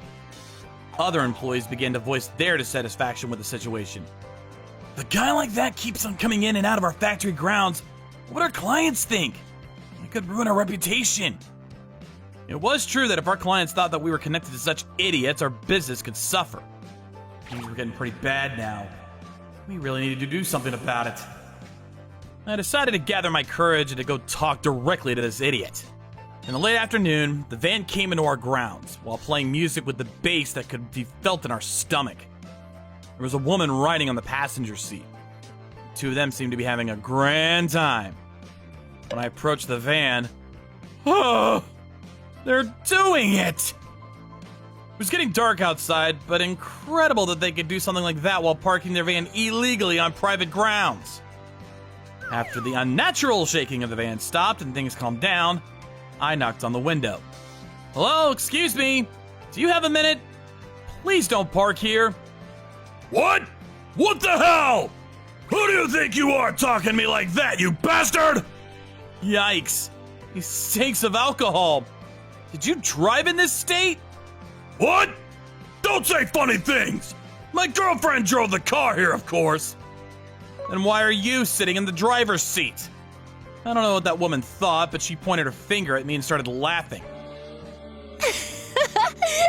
Other employees began to voice their dissatisfaction with the situation. The guy like that keeps on coming in and out of our factory grounds. What our clients think? It could ruin our reputation. It was true that if our clients thought that we were connected to such idiots, our business could suffer. Things were getting pretty bad now. We really needed to do something about it. I decided to gather my courage and to go talk directly to this idiot. In the late afternoon, the van came into our grounds while playing music with the bass that could be felt in our stomach. There was a woman riding on the passenger seat. The two of them seemed to be having a grand time. When I approached the van, oh, they're doing it! It was getting dark outside, but incredible that they could do something like that while parking their van illegally on private grounds. After the unnatural shaking of the van stopped and things calmed down, I knocked on the window. Hello, excuse me. Do you have a minute? Please don't park here. What? What the hell? Who do you think you are talking to me like that, you bastard? Yikes. He stinks of alcohol. Did you drive in this state? What? Don't say funny things. My girlfriend drove the car here, of course. Then why are you sitting in the driver's seat? I don't know what that woman thought, but she pointed her finger at me and started laughing.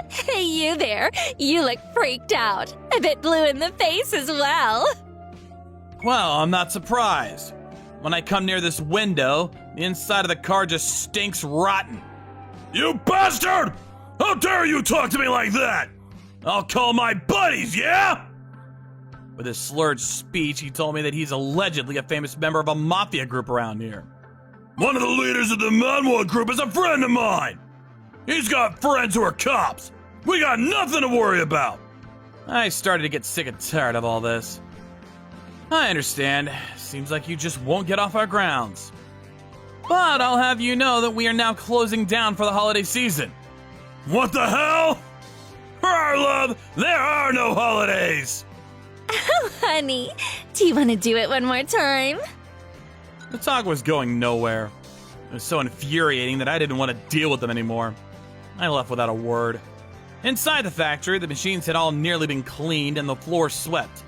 Hey, you there. You look freaked out. A bit blue in the face as well. Well, I'm not surprised. When I come near this window, the inside of the car just stinks rotten. You bastard! How dare you talk to me like that? I'll call my buddies, yeah? With his slurred speech, he told me that he's allegedly a famous member of a mafia group around here. One of the leaders of the Manhwa group is a friend of mine. He's got friends who are cops. We got nothing to worry about. I started to get sick and tired of all this. I understand. Seems like you just won't get off our grounds. But I'll have you know that we are now closing down for the holiday season. What the hell? For our love, there are no holidays. Oh, honey. Do you want to do it one more time? The talk was going nowhere. It was so infuriating that I didn't want to deal with them anymore. I left without a word. Inside the factory, the machines had all nearly been cleaned and the floor swept.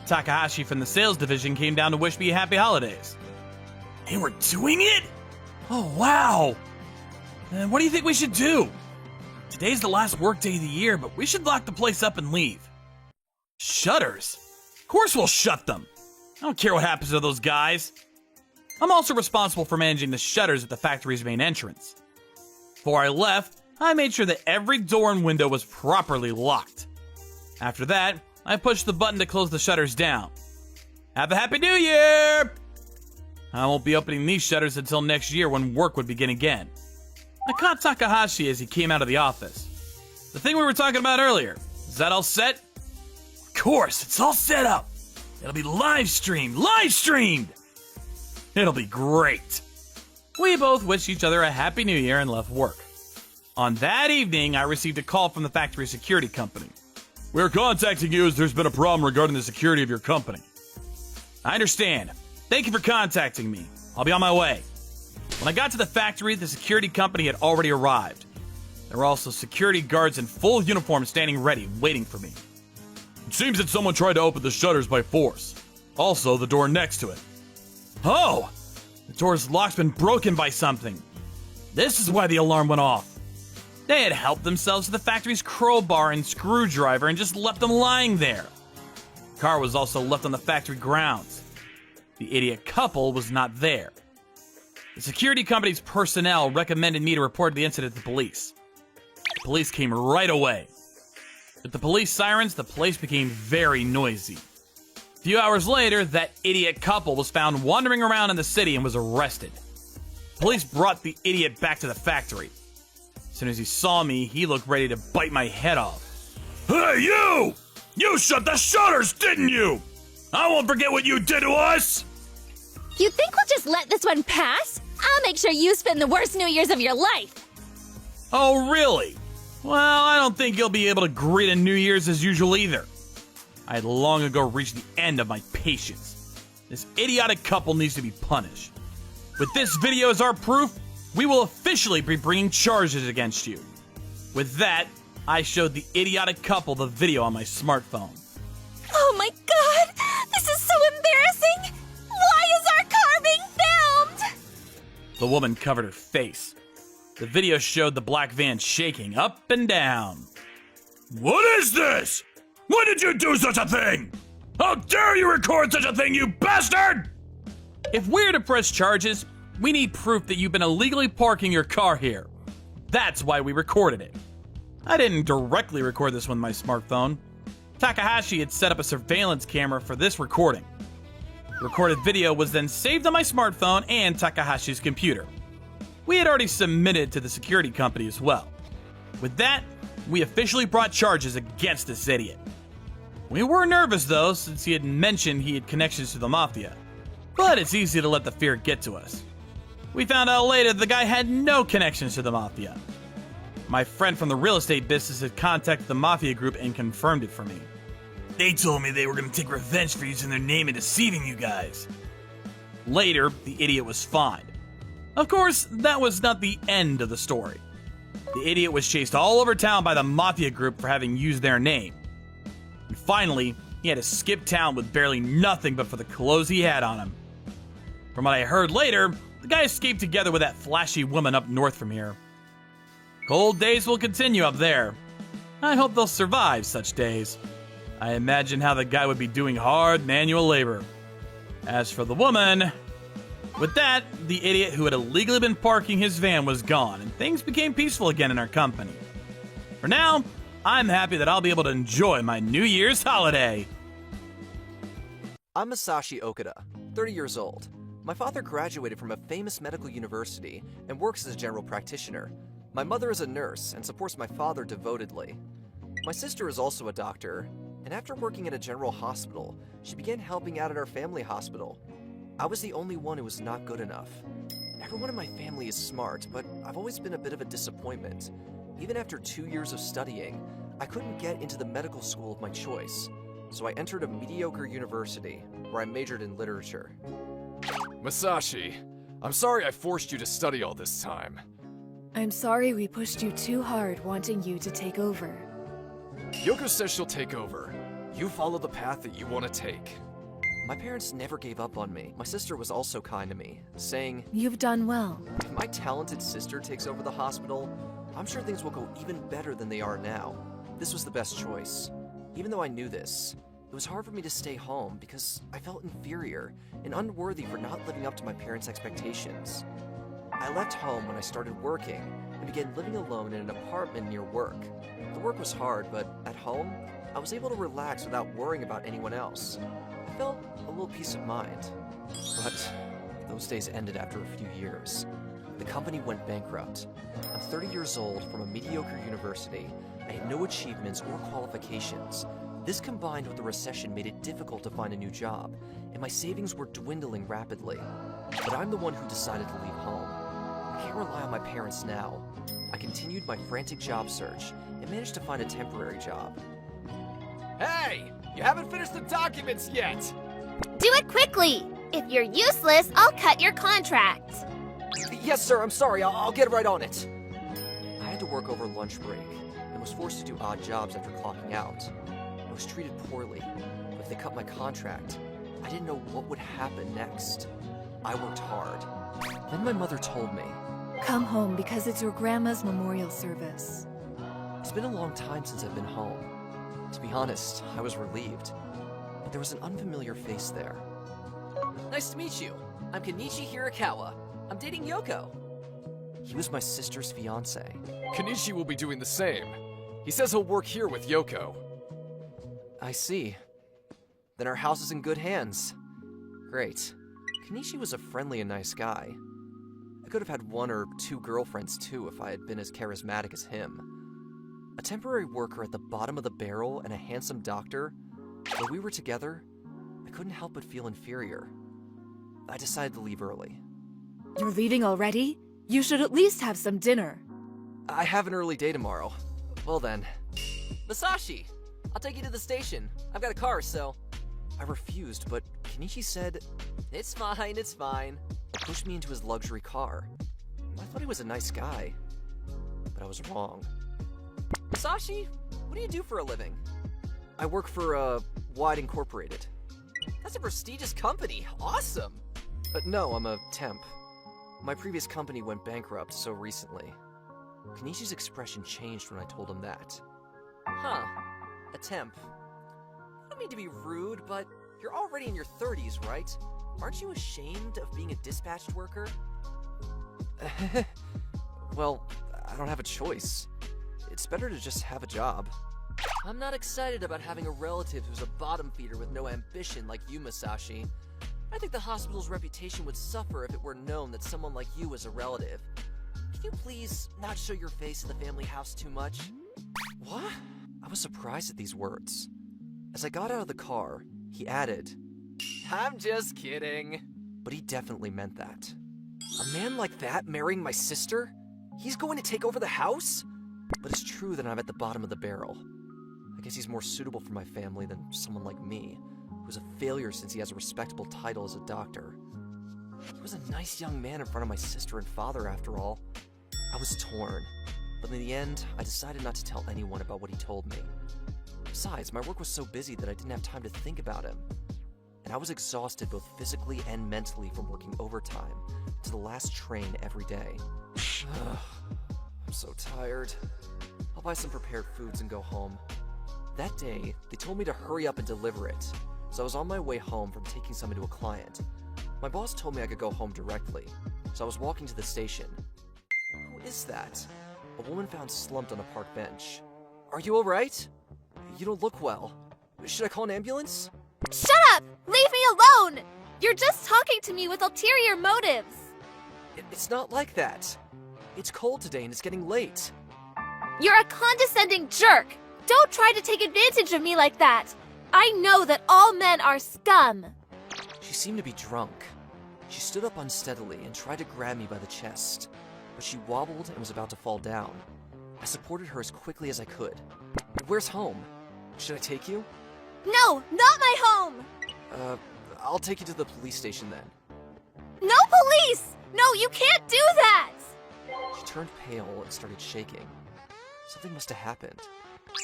Takahashi from the sales division came down to wish me happy holidays. They were doing it? Oh, wow! And what do you think we should do? Today's the last work day of the year, but we should lock the place up and leave. Shutters? Of course we'll shut them. I don't care what happens to those guys. I'm also responsible for managing the shutters at the factory's main entrance. Before I left, I made sure that every door and window was properly locked. After that, I pushed the button to close the shutters down. Have a Happy New Year! I won't be opening these shutters until next year when work would begin again. I caught Takahashi as he came out of the office. The thing we were talking about earlier, is that all set? Of course, it's all set up. It'll be live streamed! It'll be great. We both wished each other a Happy New Year and left work. On that evening, I received a call from the factory security company. We're contacting you as there's been a problem regarding the security of your company. I understand. Thank you for contacting me. I'll be on my way. When I got to the factory, the security company had already arrived. There were also security guards in full uniform standing ready, waiting for me. It seems that someone tried to open the shutters by force. Also, the door next to it. Oh! The door's lock's been broken by something. This is why the alarm went off. They had helped themselves to the factory's crowbar and screwdriver and just left them lying there. The car was also left on the factory grounds. The idiot couple was not there. The security company's personnel recommended me to report the incident to the police. The police came right away. With the police sirens, the place became very noisy. A few hours later, that idiot couple was found wandering around in the city and was arrested. Police brought the idiot back to the factory. As soon as he saw me, he looked ready to bite my head off. Hey, you! You shut the shutters, didn't you? I won't forget what you did to us! You think we'll just let this one pass? I'll make sure you spend the worst New Year's of your life! Oh, really? Well, I don't think you'll be able to greet a New Year's as usual either. I had long ago reached the end of my patience. This idiotic couple needs to be punished. With this video as our proof, we will officially be bringing charges against you. With that, I showed the idiotic couple the video on my smartphone. Oh my god! This is so embarrassing! Why is our car being filmed? The woman covered her face. The video showed the black van shaking up and down. What is this? When did you do such a thing? How dare you record such a thing, you bastard! If we're to press charges, we need proof that you've been illegally parking your car here. That's why we recorded it. I didn't directly record this with my smartphone. Takahashi had set up a surveillance camera for this recording. The recorded video was then saved on my smartphone and Takahashi's computer. We had already submitted to the security company as well. With that, we officially brought charges against this idiot. We were nervous though, since he had mentioned he had connections to the mafia. But it's easy to let the fear get to us. We found out later the guy had no connections to the mafia. My friend from the real estate business had contacted the mafia group and confirmed it for me. They told me they were going to take revenge for using their name and deceiving you guys. Later, the idiot was fined. Of course, that was not the end of the story. The idiot was chased all over town by the mafia group for having used their name. And finally, he had to skip town with barely nothing but for the clothes he had on him. From what I heard later, the guy escaped together with that flashy woman up north from here. Cold days will continue up there. I hope they'll survive such days. I imagine how the guy would be doing hard manual labor. As for the woman... With that, the idiot who had illegally been parking his van was gone, and things became peaceful again in our company. For now, I'm happy that I'll be able to enjoy my New Year's holiday. I'm Masashi Okada, 30 years old. My father graduated from a famous medical university and works as a general practitioner. My mother is a nurse and supports my father devotedly. My sister is also a doctor, and after working at a general hospital, she began helping out at our family hospital. I was the only one who was not good enough. Everyone in my family is smart, but I've always been a bit of a disappointment. Even after 2 years of studying, I couldn't get into the medical school of my choice, so I entered a mediocre university, where I majored in literature. Masashi, I'm sorry I forced you to study all this time. I'm sorry we pushed you too hard wanting you to take over. Yoko says she'll take over. You follow the path that you want to take. My parents never gave up on me. My sister was also kind to me, saying, You've done well. If my talented sister takes over the hospital, I'm sure things will go even better than they are now. This was the best choice. Even though I knew this, it was hard for me to stay home because I felt inferior and unworthy for not living up to my parents' expectations. I left home when I started working and began living alone in an apartment near work. The work was hard, but at home, I was able to relax without worrying about anyone else. I felt a little peace of mind. But those days ended after a few years. The company went bankrupt. I'm 30 years old from a mediocre university. I had no achievements or qualifications. This combined with the recession made it difficult to find a new job, and my savings were dwindling rapidly. But I'm the one who decided to leave home. I can't rely on my parents now. I continued my frantic job search and managed to find a temporary job. Hey! You haven't finished the documents yet! Do it quickly! If you're useless, I'll cut your contract. Yes, sir, I'm sorry. I'll get right on it. I had to work over lunch break and was forced to do odd jobs after clocking out. I was treated poorly, but if they cut my contract, I didn't know what would happen next. I worked hard. Then my mother told me, Come home because it's your grandma's memorial service. It's been a long time since I've been home. To be honest, I was relieved, but there was an unfamiliar face there. Nice to meet you. I'm Kenichi Hirakawa. I'm dating Yoko. He was my sister's fiancé. Kenichi will be doing the same. He says he'll work here with Yoko. I see. Then our house is in good hands. Great. Kenichi was a friendly and nice guy. I could have had 1 or 2 girlfriends too if I had been as charismatic as him. A temporary worker at the bottom of the barrel and a handsome doctor, when we were together, I couldn't help but feel inferior. I decided to leave early. You're leaving already? You should at least have some dinner. I have an early day tomorrow. Well then. Masashi! I'll take you to the station. I've got a car, so... I refused, but Kenichi said, "It's fine, it's fine." He pushed me into his luxury car. I thought he was a nice guy, but I was wrong. Masashi, what do you do for a living? I work for, Wide Incorporated. That's a prestigious company. Awesome! No, I'm a temp. My previous company went bankrupt so recently. Kenichi's expression changed when I told him that. Huh. A temp. I don't mean to be rude, but you're already in your 30s, right? Aren't you ashamed of being a dispatched worker? Well, I don't have a choice. It's better to just have a job. I'm not excited about having a relative who's a bottom feeder with no ambition like you, Masashi. I think the hospital's reputation would suffer if it were known that someone like you was a relative. Can you please not show your face in the family house too much? What? I was surprised at these words. As I got out of the car, he added, "I'm just kidding." But he definitely meant that. A man like that marrying my sister? He's going to take over the house? But it's true that I'm at the bottom of the barrel. I guess he's more suitable for my family than someone like me, who's a failure since he has a respectable title as a doctor. He was a nice young man in front of my sister and father, after all. I was torn, but in the end, I decided not to tell anyone about what he told me. Besides, my work was so busy that I didn't have time to think about him. And I was exhausted both physically and mentally from working overtime to the last train every day. I'm so tired. I'll buy some prepared foods and go home. That day, they told me to hurry up and deliver it, so I was on my way home from taking something to a client. My boss told me I could go home directly, so I was walking to the station. Who is that? A woman found slumped on a park bench. Are you alright? You don't look well. Should I call an ambulance? Shut up! Leave me alone! You're just talking to me with ulterior motives. It's not like that. It's cold today and it's getting late. You're a condescending jerk! Don't try to take advantage of me like that! I know that all men are scum! She seemed to be drunk. She stood up unsteadily and tried to grab me by the chest, but she wobbled and was about to fall down. I supported her as quickly as I could. Where's home? Should I take you? No, not my home! I'll take you to the police station then. No police! No, you can't do that! She turned pale and started shaking. Something must have happened.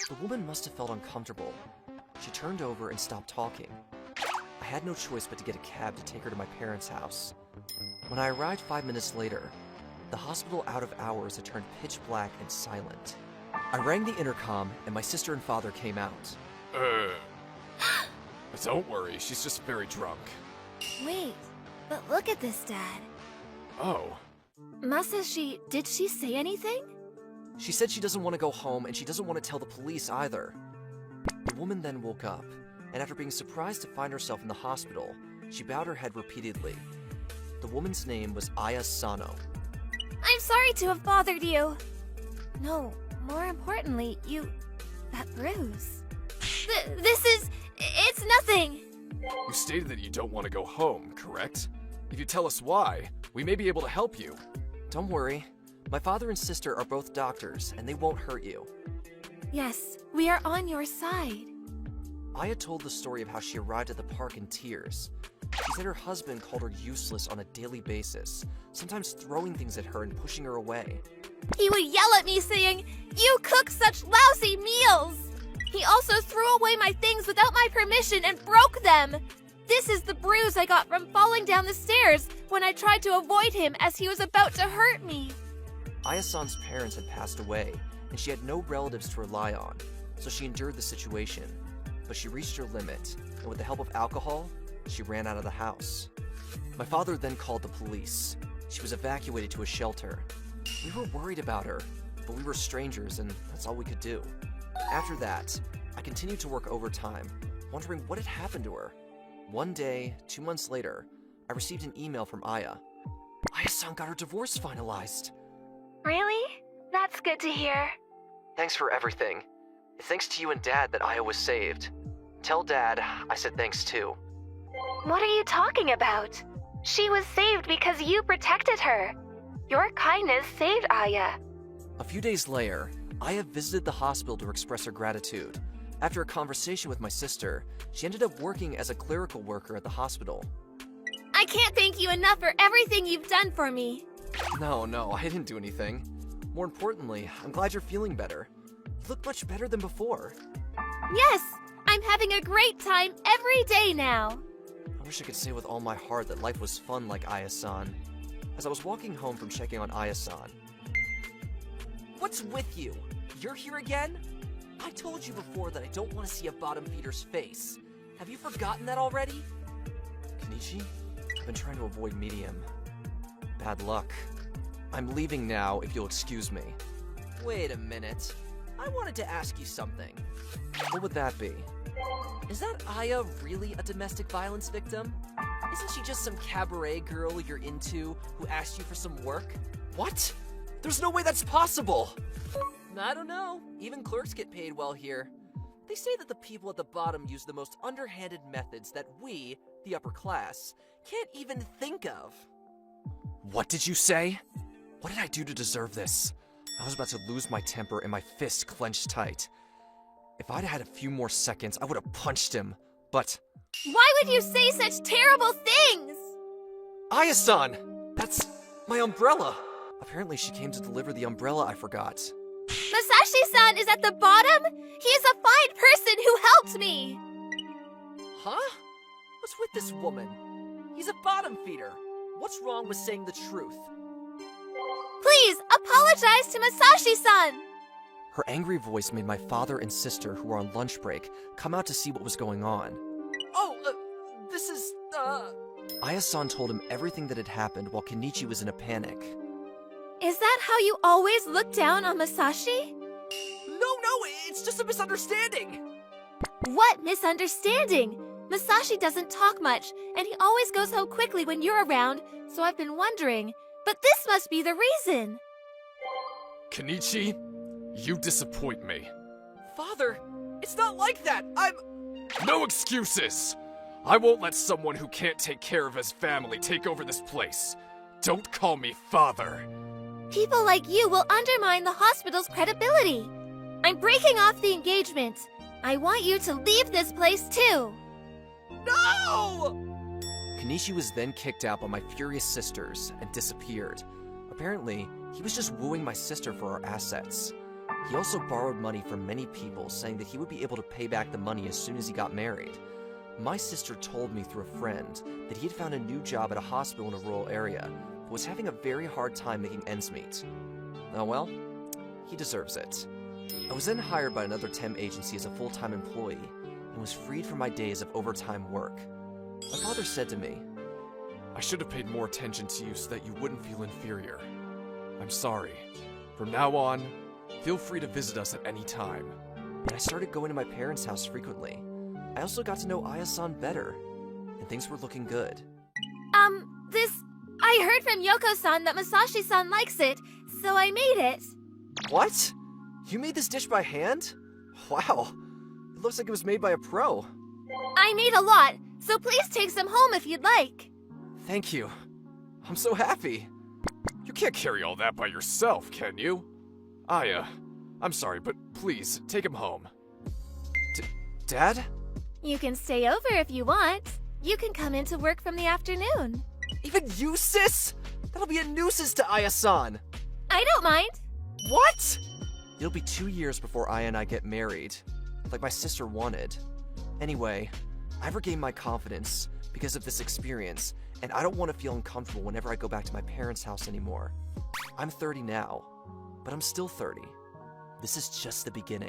The woman must have felt uncomfortable. She turned over and stopped talking. I had no choice but to get a cab to take her to my parents' house. When I arrived 5 minutes later, the hospital out of hours had turned pitch black and silent. I rang the intercom and my sister and father came out. Don't worry, she's just very drunk. Wait, but look at this, Dad. Oh. Masashi, did she say anything? She said she doesn't want to go home and she doesn't want to tell the police either. The woman then woke up, and after being surprised to find herself in the hospital, she bowed her head repeatedly. The woman's name was Aya Sano. I'm sorry to have bothered you. No, more importantly, that bruise. It's nothing. You stated that you don't want to go home, correct? If you tell us why, we may be able to help you. Don't worry. My father and sister are both doctors, and they won't hurt you. Yes, we are on your side. Aya told the story of how she arrived at the park in tears. She said her husband called her useless on a daily basis, sometimes throwing things at her and pushing her away. He would yell at me saying, "You cook such lousy meals!" He also threw away my things without my permission and broke them. This is the bruise I got from falling down the stairs when I tried to avoid him as he was about to hurt me. Aya-san's parents had passed away, and she had no relatives to rely on, so she endured the situation. But she reached her limit, and with the help of alcohol, she ran out of the house. My father then called the police. She was evacuated to a shelter. We were worried about her, but we were strangers, and that's all we could do. After that, I continued to work overtime, wondering what had happened to her. One day, 2 months later, I received an email from Aya. Aya-san got her divorce finalized. Really? That's good to hear. Thanks for everything. Thanks to you and Dad that Aya was saved. Tell Dad I said thanks too. What are you talking about? She was saved because you protected her. Your kindness saved Aya. A few days later, Aya visited the hospital to express her gratitude. After a conversation with my sister, she ended up working as a clerical worker at the hospital. I can't thank you enough for everything you've done for me. No, I didn't do anything. More importantly, I'm glad you're feeling better. You look much better than before. Yes, I'm having a great time every day now. I wish I could say with all my heart that life was fun like Aya-san. As I was walking home from checking on Aya-san. What's with you? You're here again? I told you before that I don't want to see a bottom feeder's face. Have you forgotten that already? Kenichi, I've been trying to avoid meeting him. Bad luck. I'm leaving now, if you'll excuse me. Wait a minute. I wanted to ask you something. What would that be? Is that Aya really a domestic violence victim? Isn't she just some cabaret girl you're into who asked you for some work? What? There's no way that's possible! I don't know. Even clerks get paid well here. They say that the people at the bottom use the most underhanded methods that we, the upper class, can't even think of. What did you say? What did I do to deserve this? I was about to lose my temper and my fist clenched tight. If I'd had a few more seconds, I would have punched him, but... Why would you say such terrible things? Aya-san! That's my umbrella! Apparently she came to deliver the umbrella I forgot. Masashi-san is at the bottom? He is a fine person who helped me! Huh? What's with this woman? He's a bottom feeder. What's wrong with saying the truth? Please, apologize to Masashi-san! Her angry voice made my father and sister, who were on lunch break, come out to see what was going on. Oh, this is, Aya-san told him everything that had happened while Kenichi was in a panic. Is that how you always look down on Masashi? No, it's just a misunderstanding! What misunderstanding? Masashi doesn't talk much, and he always goes home quickly when you're around, so I've been wondering. But this must be the reason! Kenichi, you disappoint me. Father, it's not like that! No excuses! I won't let someone who can't take care of his family take over this place. Don't call me father. People like you will undermine the hospital's credibility. I'm breaking off the engagement. I want you to leave this place too. No! Kenichi was then kicked out by my furious sisters and disappeared. Apparently, he was just wooing my sister for our assets. He also borrowed money from many people, saying that he would be able to pay back the money as soon as he got married. My sister told me through a friend that he had found a new job at a hospital in a rural area, but was having a very hard time making ends meet. Oh well, he deserves it. I was then hired by another temp agency as a full-time employee, and was freed from my days of overtime work. My father said to me, I should have paid more attention to you so that you wouldn't feel inferior. I'm sorry. From now on, feel free to visit us at any time. And I started going to my parents' house frequently. I also got to know Aya-san better, and things were looking good. I heard from Yoko-san that Masashi-san likes it, so I made it. What? You made this dish by hand? Wow. It looks like it was made by a pro. I made a lot, so please take some home if you'd like. Thank you. I'm so happy. You can't carry all that by yourself, can you? Aya, I'm sorry, but please, take him home. Dad? You can stay over if you want. You can come into work from the afternoon. Even you, sis? That'll be a nuisance to Aya-san. I don't mind. What? It'll be 2 years before Aya and I get married, like my sister wanted. Anyway, I've regained my confidence because of this experience, and I don't want to feel uncomfortable whenever I go back to my parents' house anymore. I'm 30 now, but I'm still 30. This is just the beginning.